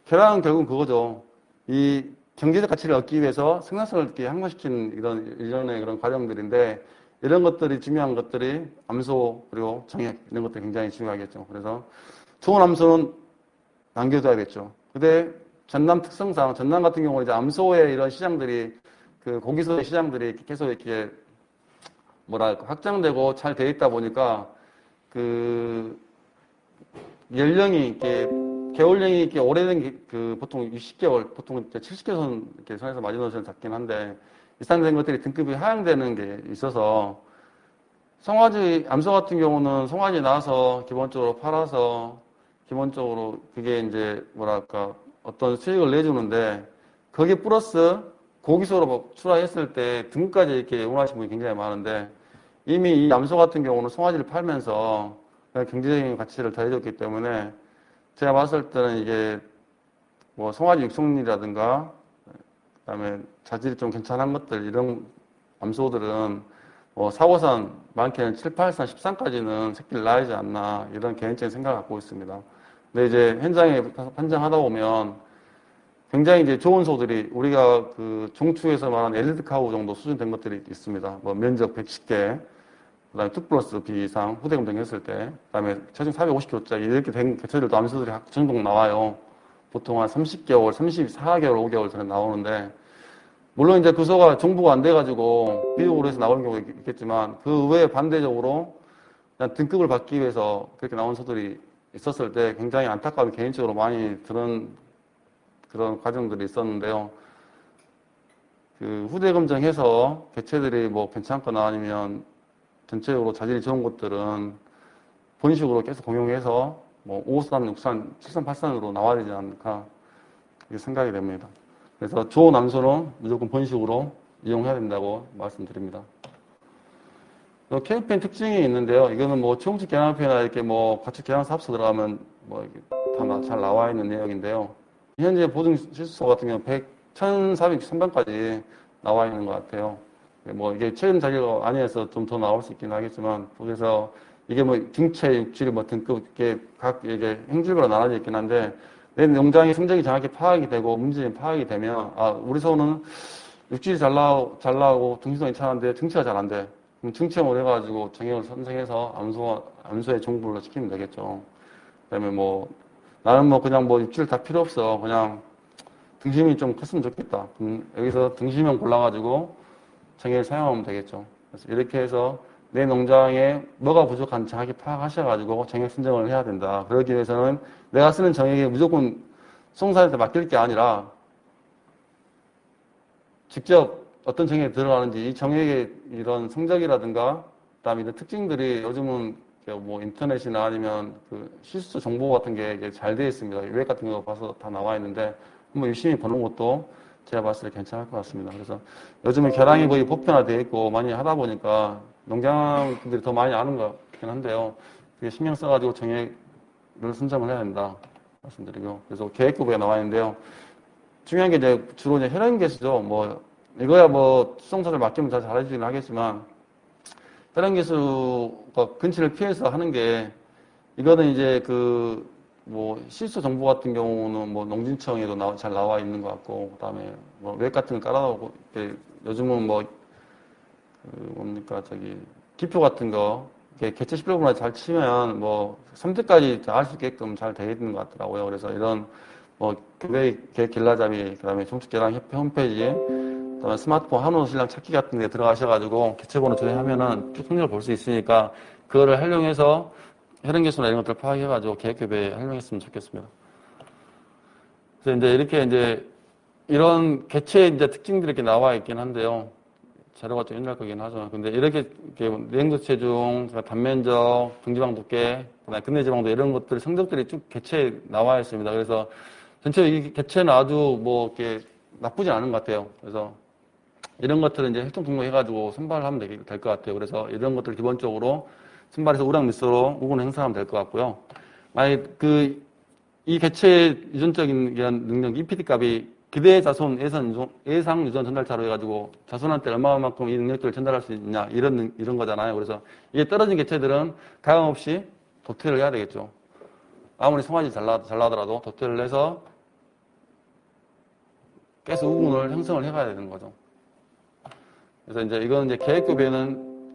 계량은 결국은 그거죠. 이 경제적 가치를 얻기 위해서 생산성을 이렇게 향상시키는 이런 일련의 그런 과정들인데 이런 것들이 중요한 것들이 암소 그리고 정액 이런 것들이 굉장히 중요하겠죠. 그래서 좋은 암소는 남겨둬야겠죠. 근데 전남 특성상 전남 같은 경우는 이제 암소의 이런 시장들이 그 고기소의 시장들이 계속 이렇게 뭐랄까 확장되고 잘 돼 있다 보니까 그 연령이 이렇게 개월령이 이렇게 오래된 그 보통 60개월 보통 70개월 이렇게 선에서 마지노선을 잡긴 한데 이상된 것들이 등급이 하향되는 게 있어서 송아지 암소 같은 경우는 송아지 낳아서 기본적으로 팔아서 기본적으로 그게 이제 뭐랄까 어떤 수익을 내주는데 거기에 플러스 고기소로 출하했을 때 등급까지 이렇게 원하시는 분이 굉장히 많은데 이미 이 암소 같은 경우는 송아지를 팔면서 경제적인 가치를 더해줬기 때문에 제가 봤을 때는 이게 뭐 송아지 육성률이라든가 그다음에 자질이 좀 괜찮은 것들 이런 암소들은 뭐 4호산 많게는 7, 8산, 13까지는 새끼를 낳아야지 않나 이런 개인적인 생각을 갖고 있습니다. 근데 이제 현장에 판정하다 보면 굉장히 이제 좋은 소들이 우리가 그 종축에서 말하는 엘리트 카우 정도 수준 된 것들이 있습니다. 뭐 면적 110개, 그다음에 2 플러스 B 이상 후대 검증했을 때, 그다음에 체중 450kg짜리 이렇게 된 개체들도 암소들이 종종 나와요. 보통 한 30개월, 34개월, 5개월 전에 나오는데 물론 이제 그 소가 정부가 안 돼가지고 비육으로 해서 나오는 경우가 있겠지만 그 외에 반대적으로 그냥 등급을 받기 위해서 그렇게 나온 소들이 있었을 때 굉장히 안타까움이 개인적으로 많이 드는 그런 과정들이 있었는데요. 그 후대 검증해서 개체들이 뭐 괜찮거나 아니면 전체적으로 자질이 좋은 것들은 본식으로 계속 공용해서 뭐 5산, 6산, 7산, 8산으로 나와야 되지 않을까 이렇게 생각이 됩니다. 그래서 좋은 암소는 무조건 본식으로 이용해야 된다고 말씀드립니다. 캠페인 특징이 있는데요. 이거는 뭐 초음식 계량협회나 이렇게 뭐 가축 계량 사업소 들어가면 뭐 다 잘 나와 있는 내용인데요. 현재 보증 실수소 같은 경우는 1463번까지 나와 있는 것 같아요. 뭐 이게 최근 자료가 아니어서 좀 더 나올 수 있긴 하겠지만 거기서 이게 뭐 등체, 육질, 뭐 등급 이렇게 각 이게 행질별로 나눠져 있긴 한데 내 농장의 성적이 정확히 파악이 되고 문제점이 파악이 되면 아 우리 소는 육질이 잘 나오고 등심성이 괜찮은데 등치가 잘 안 돼. 그럼 등치형으로 해가지고 정형을 선정해서 암소의 종분으로 시키면 되겠죠. 그다음에 뭐 나는 뭐 그냥 뭐 육질 다 필요 없어. 그냥 등심이 좀 컸으면 좋겠다. 그럼 여기서 등심형 골라가지고 정액을 사용하면 되겠죠. 그래서 이렇게 해서 내 농장에 뭐가 부족한지 정확히 파악하셔가지고 정액 선정을 해야 된다. 그러기 위해서는 내가 쓰는 정액이 무조건 송사한테 맡길 게 아니라 직접 어떤 정액이 들어가는지 이 정액의 이런 성적이라든가 그다음에 이런 특징들이 요즘은 뭐 인터넷이나 아니면 그 실수 정보 같은 게 잘 되어 있습니다. 웹 같은 거 봐서 다 나와 있는데 한번 유심히 보는 것도 제가 봤을 때 괜찮을 것 같습니다. 그래서 요즘에 계량이 거의 보편화되어 있고 많이 하다 보니까 농장분들이 더 많이 아는 것 같긴 한데요. 그게 신경 써가지고 정액을 선점을 해야 된다 말씀드리고 그래서 계획부에 나와 있는데요. 중요한 게 이제 주로 이제 혈연 개수죠. 뭐 이거야 뭐 수송사를 맡기면 다 잘해주긴 하겠지만 혈연 개수가 근치를 피해서 하는 게 이거는 이제 그 뭐 실수 정보 같은 경우는 뭐 농진청에도 잘 나와 있는 것 같고 그다음에 뭐 웹 같은 거 깔아놓고 요즘은 뭐 그 뭡니까 저기 기표 같은 거 개체 10%만 잘 치면 뭐 3대까지 할 수 있게끔 잘 되어 있는 것 같더라고요. 그래서 이런 뭐 교회 계획 길라잡이 그다음에 종축계량협회 홈페이지 그다음에 스마트폰 한우 신랑 찾기 같은 데 들어가셔가지고 개체번호 조회하면은 쭉 성적을 볼 수 있으니까 그거를 활용해서 혈연개수나 이런 것들을 파악해가지고 계획협회에 활용했으면 좋겠습니다. 그래서 이제 이렇게 이제 이런 개체의 이제 특징들이 이렇게 나와 있긴 한데요. 자료가 좀 옛날 거긴 하죠. 근데 이렇게 내행도 체중, 단면적, 중지방 두께, 근내 지방도 이런 것들 성적들이 쭉 개체에 나와 있습니다. 그래서 전체 이 개체는 아주 뭐 이렇게 나쁘지 않은 것 같아요. 그래서 이런 것들은 이제 혈통 등록해가지고 선발하면 될 것 같아요. 그래서 이런 것들 기본적으로 선발해서 우량 밀수로 우군을 행사하면 될 것 같고요. 만약 이 개체의 유전적인 이런 능력, EPD 값이 기대 자손 예상 유전 전달차로 해가지고 자손한테 얼마만큼 이 능력들을 전달할 수 있냐 이런 거잖아요. 그래서 이게 떨어진 개체들은 가감없이 도태를 해야 되겠죠. 아무리 송아지 잘 나더라도 도태를 해서 계속 우군을 형성을 해가야 되는 거죠. 그래서 이제 이거는 이제 계획급에는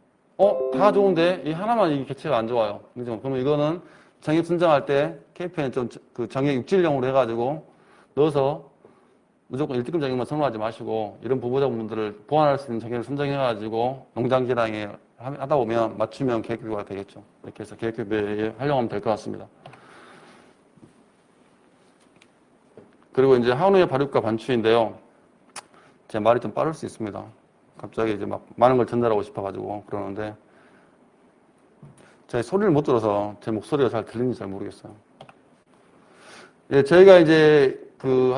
다 좋은데 이 하나만 이 개체가 안 좋아요. 그죠? 그러면 이거는 정액 선정할 때 KPN 좀 그 정액 육질형으로 해가지고 넣어서 무조건 1등급 정액만 선호하지 마시고 이런 부부자분들을 보완할 수 있는 정액을 선정해가지고 농장 기량에 하다 보면 맞춤형 계획급여가 되겠죠. 이렇게 해서 계획급여에 활용하면 될 것 같습니다. 그리고 이제 한우의 발육과 반추인데요. 제 말이 좀 빠를 수 있습니다. 갑자기 이제 막 많은 걸 전달하고 싶어가지고 그러는데 제 소리를 못 들어서 제 목소리가 잘 들리는지 잘 모르겠어요. 예, 저희가 이제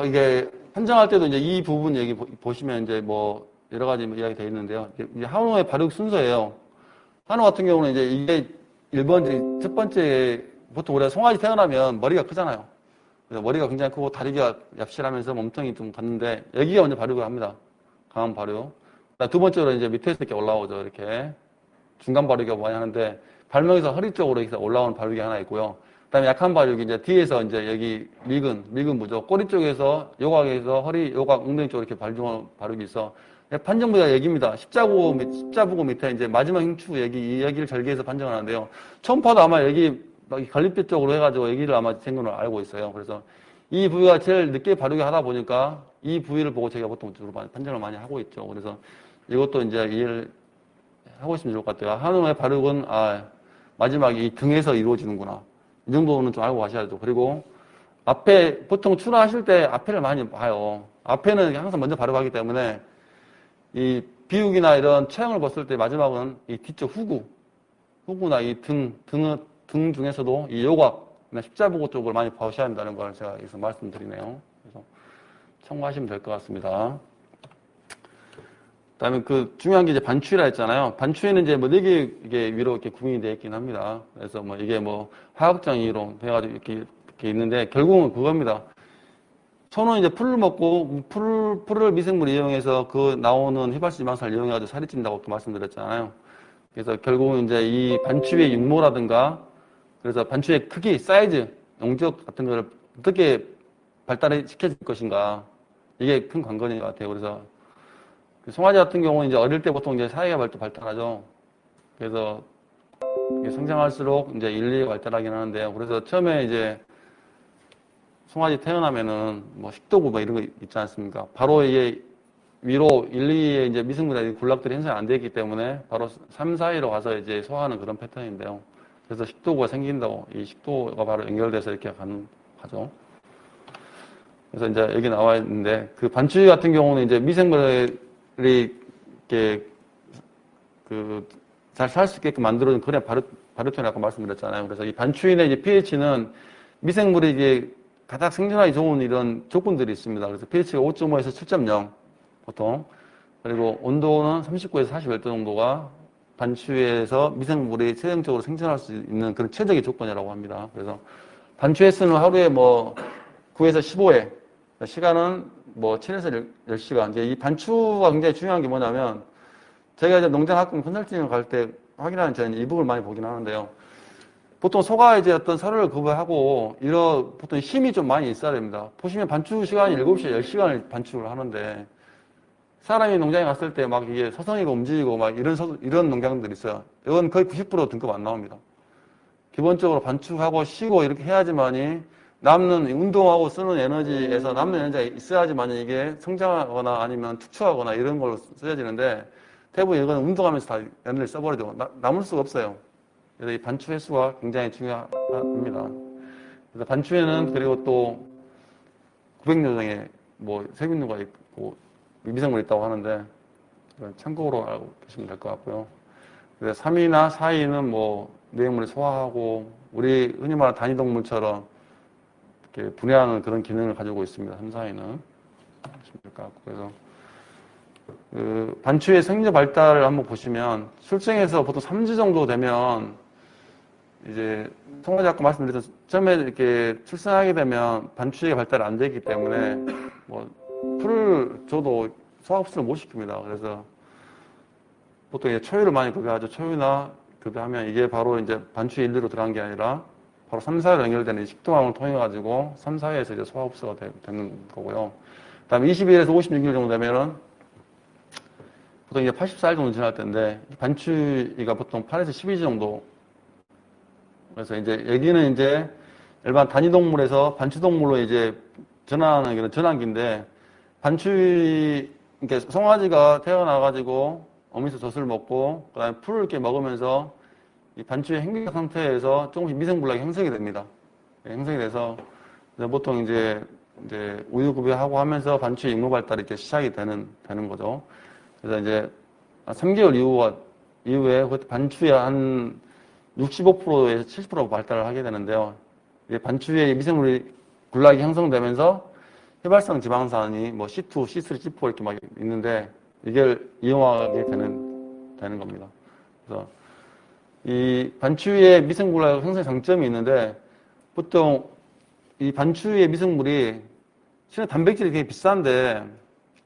이게 판정할 때도 이제 이 부분 얘기 보시면 이제 뭐 여러 가지 이야기 되어 있는데요. 이게 한우의 발육 순서예요. 한우 같은 경우는 이제 이게 1번, 첫 번째, 보통 우리가 송아지 태어나면 머리가 크잖아요. 그래서 머리가 굉장히 크고 다리가 얍실하면서 몸통이 좀 갔는데 여기가 먼저 발육을 합니다. 강한 발육. 두 번째로 이제 밑에서 이렇게 올라오죠. 이렇게. 중간 발육이라고 많이 하는데 발목에서 허리 쪽으로 이렇게 올라오는 발육이 하나 있고요. 그 다음에 약한 발육이 이제 뒤에서 이제 여기 미근 부죠. 꼬리 쪽에서 요각에서 허리, 요각, 엉덩이 쪽으로 이렇게 발육이 있어. 판정부가 여기입니다. 십자부고 밑에 이제 마지막 흉추 이 여기를 절개해서 판정을 하는데요. 처음부터 아마 여기 갈비뼈 쪽으로 해가지고 여기를 아마 생긴 걸 알고 있어요. 그래서 이 부위가 제일 늦게 발육을 하다 보니까 이 부위를 보고 저희가 보통 주로 판정을 많이 하고 있죠. 그래서 이것도 이제 이해를 하고 있으면 좋을 것 같아요. 한우의 발육은, 마지막에 이 등에서 이루어지는구나. 이 정도는 좀 알고 가셔야 죠. 그리고 앞에, 보통 출하하실 때 앞에를 많이 봐요. 앞에는 항상 먼저 발육하기 때문에 이 비육이나 이런 체형을 봤을 때 마지막은 이 뒤쪽 후구나 이 등 중에서도 이 요각이나 십자부고 쪽을 많이 봐주셔야 한다는 걸 제가 여기서 말씀드리네요. 그래서 참고하시면 될 것 같습니다. 그다음에 중요한 게 이제 반추위라 했잖아요. 반추위는 이제 뭐 4개 이게 위로 이렇게 구분이 되어 있긴 합니다. 그래서 뭐 이게 뭐 화학정의로 해가지고 이렇게 있는데 결국은 그겁니다. 소는 이제 풀을 먹고 풀을 미생물 이용해서 나오는 휘발유 지방산을 이용해가지고 살이 찐다고 말씀드렸잖아요. 그래서 결국은 이제 이 반추위의 육모라든가 그래서 반추위의 크기, 사이즈, 용적 같은 거를 어떻게 발달을 시켜줄 것인가 이게 큰 관건인 것 같아요. 그래서 송아지 같은 경우는 이제 어릴 때 보통 이제 사회가 발달하죠. 그래서 성장할수록 이제 인리가 발달하긴 하는데요. 그래서 처음에 이제 송아지 태어나면은 뭐 식도구 뭐 이런 거 있지 않습니까? 바로 이게 위로 1, 2에 이제 미생물이 군락들이 형성이 안 되기 때문에 바로 3, 4위로 가서 이제 소화하는 그런 패턴인데요. 그래서 식도구가 생긴다고 이 식도가 바로 연결돼서 이렇게 가죠. 그래서 이제 여기 나와 있는데 반추위 같은 경우는 이제 미생물이 이렇게 잘 살 수 있게끔 만들어준 그런 바르톤이 아까 말씀드렸잖아요. 그래서 이 반추위의 이제 pH는 미생물이 이제 가장 생존하기 좋은 이런 조건들이 있습니다. 그래서 pH가 5.5에서 7.0 보통 그리고 온도는 39에서 41도 정도가 반추위에서 미생물이 최종적으로 생존할 수 있는 그런 최적의 조건이라고 합니다. 그래서 반추위에서는 하루에 뭐 9에서 15회 시간은 뭐 7에서 10시간. 이제 이 반추가 굉장히 중요한 게 뭐냐면 제가 이제 농장학금 컨설팅을 갈 때 확인하는 저는 이 부분을 많이 보긴 하는데요. 보통 소가 이제 어떤 사료를 구매하고 보통 힘이 좀 많이 있어야 됩니다. 보시면 반추 시간이 7시에 10시간을 반추를 하는데 사람이 농장에 갔을 때 막 이게 서성이고 움직이고 막 이런 농장들이 있어요. 이건 거의 90% 등급 안 나옵니다. 기본적으로 반추하고 쉬고 이렇게 해야지만이 남는 운동하고 쓰는 에너지에서 남는 에너지가 있어야지만 이게 성장하거나 아니면 투추하거나 이런 걸로 쓰여지는데 대부분 이건 운동하면서 다 에너지를 써버리죠. 남을 수가 없어요. 그래서 이 반추 횟수가 굉장히 중요합니다. 그래서 반추에는 그리고 또 900여종의 뭐 세균류가 있고 미생물이 있다고 하는데 참고로 알고 계시면 될 것 같고요. 그래서 3위나 4위는 뭐 내용물을 소화하고 우리 흔히 말하는 단위동물처럼 이렇게 분해하는 그런 기능을 가지고 있습니다. 3, 4위는. 그래서 반추의 생리 발달을 한번 보시면 출생에서 보통 3주 정도 되면 이제 송아지 아까 말씀드렸던 처음에 이렇게 출생하게 되면 반추의 발달이 안 되기 때문에 뭐 풀을 줘도 소화 흡수를 못 시킵니다. 그래서 보통 이제 초유를 많이 급여하죠. 초유나 급여하면 이게 바로 이제 반추의 일리로 들어간 게 아니라 바로 3, 4회 연결되는 식도암을 통해 가지고 3, 4회에서 이제 소화 흡수가 되는 거고요. 그다음에 22일에서 56일 정도 되면은 보통 이제 84일 정도 지날 텐데 반추위가 보통 8에서 12주 정도. 그래서 이제 여기는 이제 일반 단위동물에서 반추동물로 이제 전환하는 그런 전환기인데 반추위 그러니까 송아지가 태어나가지고 어미서 젖을 먹고 그다음에 풀을 이렇게 먹으면서 이 반추의 행복 상태에서 조금씩 미생물학이 형성이 됩니다. 형성이 돼서 보통 이제 우유 구비하고 하면서 반추의 육모 발달이 이렇게 시작이 되는 거죠. 그래서 이제 3개월 이후에 반추의 한 65%에서 70% 발달을 하게 되는데요. 반추의 미생물이 군락이 형성되면서 휘발성 지방산이 뭐 C2, C3, C4 이렇게 막 있는데 이걸 이용하게 되는 겁니다. 그래서 이 반추의 미생물학 형성 장점이 있는데 보통 이 반추의 미생물이 실은 단백질이 되게 비싼데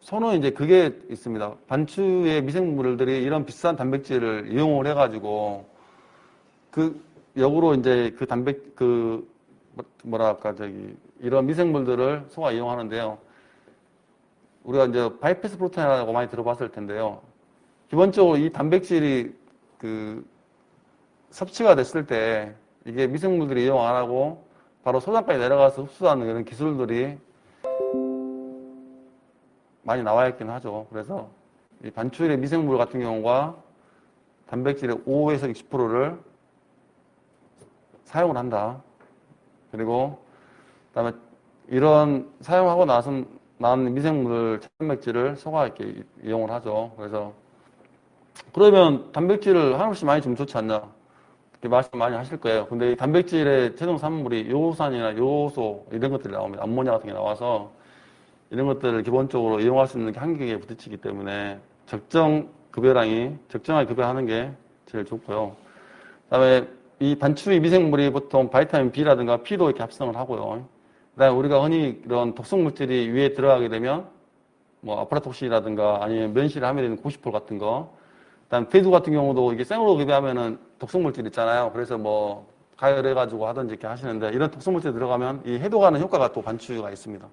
소는 이제 그게 있습니다. 반추의 미생물들이 이런 비싼 단백질을 이용을 해가지고 그 역으로 이제 이런 미생물들을 소가 이용하는데요. 우리가 이제 바이패스 프로테인이라고 많이 들어봤을 텐데요. 기본적으로 이 단백질이 섭취가 됐을 때 이게 미생물들이 이용 안 하고 바로 소장까지 내려가서 흡수하는 이런 기술들이 많이 나와 있긴 하죠. 그래서 이 반추의 미생물 같은 경우가 단백질의 5에서 60%를 사용을 한다. 그리고 그다음에 이런 사용하고 나온 미생물 단백질을 소가 이렇게 이용을 하죠. 그래서 그러면 단백질을 한없이 많이 주면 좋지 않냐? 이렇게 말씀 많이 하실 거예요. 근데 이 단백질의 최종 산물이 요산이나 요소 이런 것들이 나옵니다. 암모니아 같은 게 나와서 이런 것들을 기본적으로 이용할 수 있는 게 한계에 부딪히기 때문에 적정하게 급여하는 게 제일 좋고요. 그다음에 이 반추의 미생물이 보통 바이타민 B라든가 P도 이렇게 합성을 하고요. 그다음에 우리가 흔히 이런 독성 물질이 위에 들어가게 되면 뭐 아프라톡신이라든가 아니면 면실에 함유되는 고시폴 같은 거. 그다음 대두 같은 경우도 이게 생으로 급여하면은 독성 물질 있잖아요. 그래서 뭐 가열해가지고 하든지 이렇게 하시는데 이런 독성 물질 들어가면 이 해독하는 효과가 또 반추가 있습니다.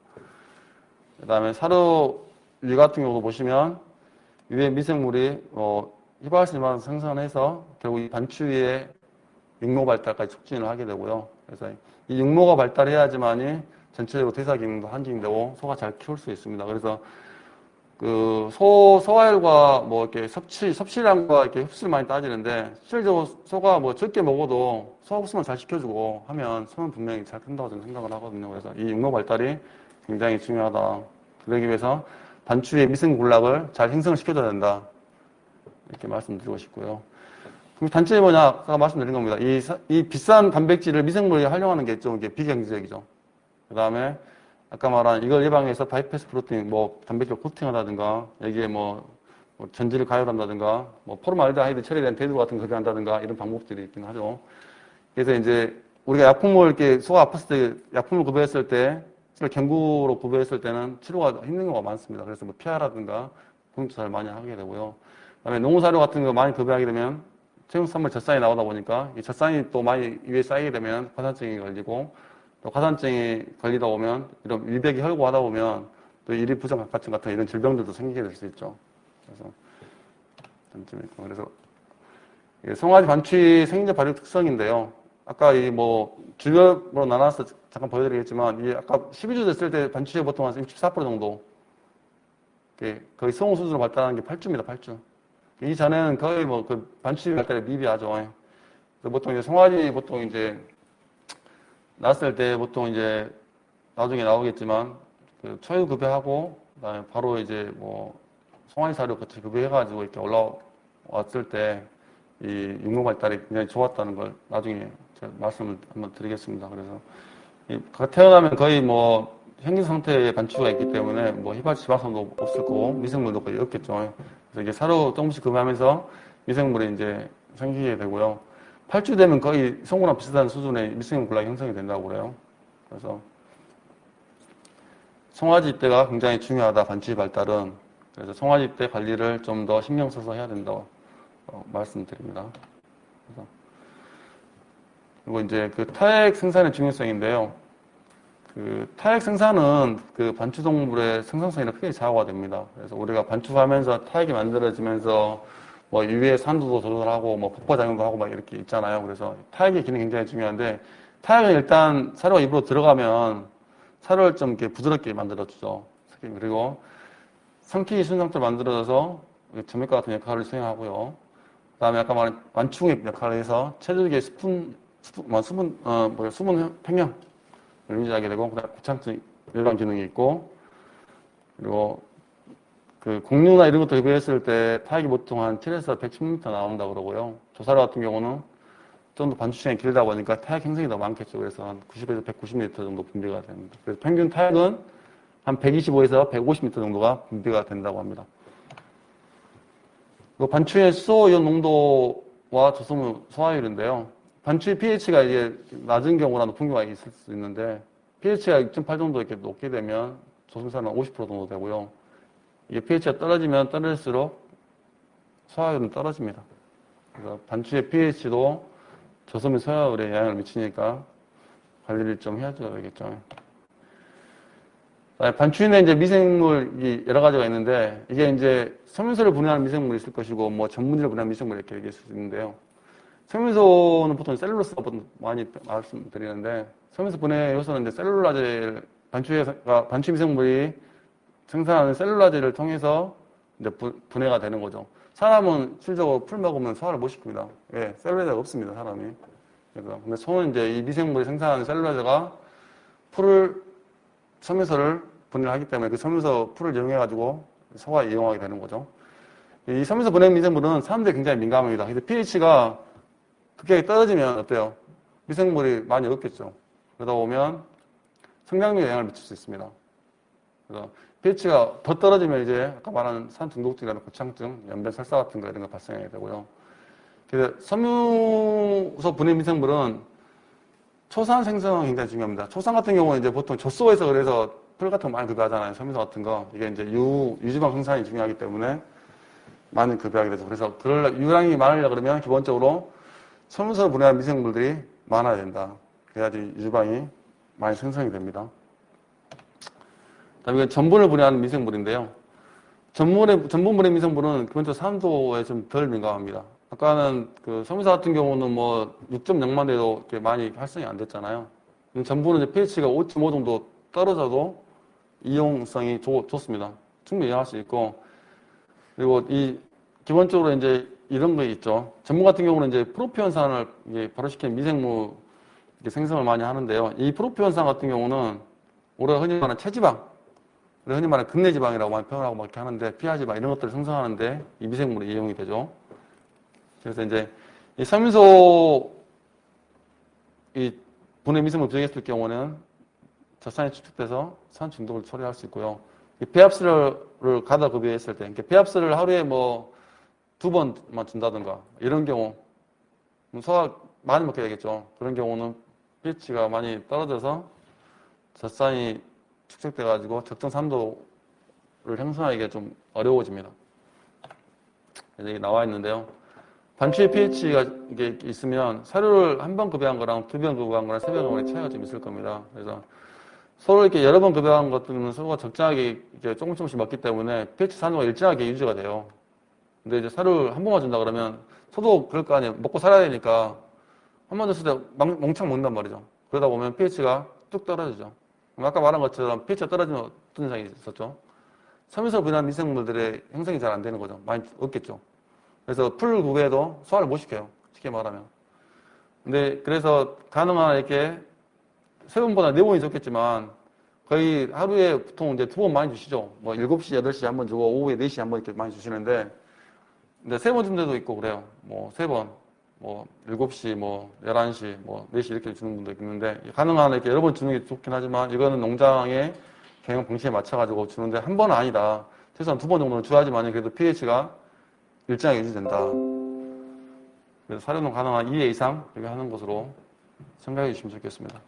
그다음에 사료류 같은 경우도 보시면 위에 미생물이 휘발성만 생산해서 결국 이 반추위의 육모 발달까지 촉진을 하게 되고요. 그래서 이 육모가 발달해야지만이 전체적으로 대사 기능도 한진되고 소가 잘 키울 수 있습니다. 그래서 소화율과 뭐 이렇게 섭취량과 이렇게 흡수를 많이 따지는데 실제로 소가 뭐 적게 먹어도 소화 흡수만 잘 시켜주고 하면 소는 분명히 잘 큰다고 저는 생각을 하거든요. 그래서 이 육모 발달이 굉장히 중요하다. 그러기 위해서 반추의 미생군락을 잘 형성을 시켜줘야 된다. 이렇게 말씀드리고 싶고요. 그럼 단점이 뭐냐? 아까 말씀드린 겁니다. 이 비싼 단백질을 미생물이 활용하는 게 좀 비경제적이죠. 그 다음에 아까 말한 이걸 예방해서 바이패스 프로테인, 뭐 단백질 코팅한다든가 여기에 뭐 전지를 가열한다든가 뭐 포르말데하이드 처리된 대두 같은 거 급여한다든가 이런 방법들이 있긴 하죠. 그래서 이제 우리가 약품을 이렇게 소가 아팠을 때 약품을 구비했을 때 경구로 구비했을 때는 치료가 힘든 경우가 많습니다. 그래서 뭐 피하라든가 공투사를 많이 하게 되고요. 그다음에 농사료 같은 거 많이 급여하게 되면 채용산물 젖산이 나오다 보니까 이 젖산이 또 많이 위에 쌓이게 되면 화산증이 걸리고 또 화산증이 걸리다 보면 이런 밀백이 혈고하다 보면 또 일위부정각화증 같은 이런 질병들도 생기게 될 수 있죠. 그래서 단점이 있고 그래서 송아지 반추의 생리적 발육 특성인데요. 아까 이 뭐 주별로 나눠서 잠깐 보여드리겠지만 이 아까 12주 됐을 때 반추의 보통 한 64% 정도 거의 성우 수준으로 발달하는 게 8주입니다. 8주. 이 전에는 거의 뭐 그 반추의 발달에 미비하죠. 그래서 보통 이제 송아지 보통 이제 낳았을 때 보통 이제 나중에 나오겠지만 그 초유 급여하고 그다음에 바로 이제 뭐 송아지 사료 같이 급여해가지고 이렇게 올라왔을 때 이 육모 발달이 굉장히 좋았다는 걸 나중에 제가 말씀을 한번 드리겠습니다. 그래서 태어나면 거의 뭐 현기 상태의 반추가 있기 때문에 뭐 휘발유 지방산도 없을 거고 미생물도 거의 없겠죠. 그래서 이게 사료 조금씩 급여하면서 미생물이 이제 생기게 되고요. 8주 되면 거의 성분랑 비슷한 수준의 미생물 군락이 형성이 된다고 그래요. 그래서 송아지 때가 굉장히 중요하다, 반추의 발달은. 그래서 송아지 때 관리를 좀 더 신경 써서 해야 된다고 말씀드립니다. 그리고 이제 그 타액 생산의 중요성인데요. 그 타액 생산은 그 반추동물의 생산성이랑 크게 좌우가 됩니다. 그래서 우리가 반추하면서 타액이 만들어지면서 뭐 유해 산도도 조절하고 뭐 폭파작용도 하고 막 이렇게 있잖아요. 그래서 타액의 기능이 굉장히 중요한데 타액은 일단 사료가 입으로 들어가면 사료를 좀 이렇게 부드럽게 만들어주죠. 그리고 삼키 순상처를 만들어서 점액과 같은 역할을 수행하고요. 그 다음에 아까 말한 완충의 역할을 해서 체질계 수분 팽형을 유지하게 되고, 그 다음에 고창증 예방 기능이 있고, 그리고 그 공유나 이런 것도 비교했을 때 타액이 보통 한 7에서 110m 나온다고 그러고요. 조사료 같은 경우는 좀 더 반추 시간이 길다 보니까 타액 행성이 더 많겠죠. 그래서 한 90에서 190m 정도 분비가 됩니다. 그래서 평균 타액은 한 125에서 150m 정도가 분비가 된다고 합니다. 반추의 수소이온 농도와 조성물 소화율인데요. 반추의 pH가 이제 낮은 경우나 높은 경우가 있을 수 있는데 pH가 6.8 정도 이렇게 높게 되면 조성산은 50% 정도 되고요. 이게 pH가 떨어지면 떨어질수록 소화율은 떨어집니다. 그래서 반추의 pH도 조성물 소화율에 영향을 미치니까 관리를 좀 해야 되겠죠. 반추에 있는 이제 미생물이 여러 가지가 있는데, 이게 이제 섬유소를 분해하는 미생물이 있을 것이고, 뭐 전분질을 분해하는 미생물이 이렇게 있을 수 있는데요. 섬유소는 보통 셀룰로스가 많이 말씀드리는데, 섬유소 분해 요소는 이제 셀룰라제, 반추 미생물이 생산하는 셀룰라제를 통해서 이제 분해가 되는 거죠. 사람은 실적으로 풀 먹으면 소화를 못 시킵니다. 예, 셀룰라제가 없습니다, 사람이. 그래서, 근데 소는 이제 이 미생물이 생산하는 셀룰라제가 섬유소를 분해를 하기 때문에 그 섬유소 풀을 이용해가지고 소화에 이용하게 되는 거죠. 이 섬유소 분해 미생물은 사람들이 굉장히 민감합니다. 그래서 pH가 급격히 떨어지면 어때요? 미생물이 많이 없겠죠. 그러다 보면 성장률에 영향을 미칠 수 있습니다. 그래서 pH가 더 떨어지면 이제 아까 말한 산 중독증이나 고창증, 연변 설사 같은 거 이런 거 발생하게 되고요. 그래서 섬유소 분해 미생물은 초산 생성이 굉장히 중요합니다. 초산 같은 경우는 이제 보통 젖소에서 그래서 풀 같은 거 많이 급여하잖아요. 섬유소 같은 거. 이게 이제 유지방 생산이 중요하기 때문에 많이 급여하게 되죠. 그래서 유량이 많으려 그러면 기본적으로 섬유소를 분해하는 미생물들이 많아야 된다. 그래야지 유지방이 많이 생성이 됩니다. 다음에 전분을 분해하는 미생물인데요. 전분 분해 미생물은 기본적으로 산도에 좀 덜 민감합니다. 아까는 그 섬유소 같은 경우는 뭐 6.0만 돼도 이렇게 많이 활성이 안 됐잖아요. 전분은 이제 pH가 5.5 정도 떨어져도 이용성이 좋습니다. 충분히 이용할 수 있고, 그리고 기본적으로 이제 이런 거 있죠. 전분 같은 경우는 이제 프로피온산을 발효시키는 미생물 생성을 많이 하는데요. 이 프로피온산 같은 경우는 우리가 흔히 말하는 체지방, 우리가 흔히 말하는 근내지방이라고 많이 표현하고 막 이렇게 하는데, 피하지방 이런 것들을 생성하는데 이 미생물이 이용이 되죠. 그래서 이제 이 섬유소 분해 미생물 부족했을 경우는 젖산이 축적돼서 산 중독을 초래할 수 있고요. 배합수를 가다 급여했을 때, 배합수를 하루에 뭐 2번만 준다든가 이런 경우 소화 많이 먹게 되겠죠. 그런 경우는 pH가 많이 떨어져서 젖산이 축적돼가지고 적정 산도를 형성하기가 좀 어려워집니다. 여기 나와 있는데요. 반추의 pH가 이게 있으면 사료를 한 번 급여한 거랑 2번 급여한 거랑 3번 급여한 거랑 차이가 좀 있을 겁니다. 그래서 서로 이렇게 여러 번 급여한 것들은 서로가 적정하게 이렇게 조금씩 먹기 때문에 pH 산도가 일정하게 유지가 돼요. 근데 이제 사료를 한 번만 준다 그러면 소도 그럴 거 아니에요. 먹고 살아야 되니까 한 번 줬을 때 멍청 먹는단 말이죠. 그러다 보면 pH가 뚝 떨어지죠. 아까 말한 것처럼 pH가 떨어지면 어떤 현상이 있었죠? 섬유소 분해한 미생물들의 형성이 잘 안 되는 거죠. 많이 없겠죠. 그래서 풀 구배에도 소화를 못 시켜요. 쉽게 말하면. 근데 그래서 가능한 이렇게 3번보다 4번이 좋겠지만 거의 하루에 보통 이제 2번 많이 주시죠. 뭐 7시, 8시에 한 번 주고 오후에 4시에 한 번 이렇게 많이 주시는데 근데 3번 준 데도 있고 그래요. 뭐 3번. 뭐 7시, 뭐 11시, 뭐 4시 이렇게 주는 분도 있는데 가능한 이렇게 여러 번 주는 게 좋긴 하지만 이거는 농장의 경영 방식에 맞춰가지고 주는데 한 번은 아니다. 최소한 2번 정도는 줘야지만 그래도 pH가 일정하게 유지된다. 그래서 사료는 가능한 2회 이상 이렇게 하는 것으로 생각해 주시면 좋겠습니다.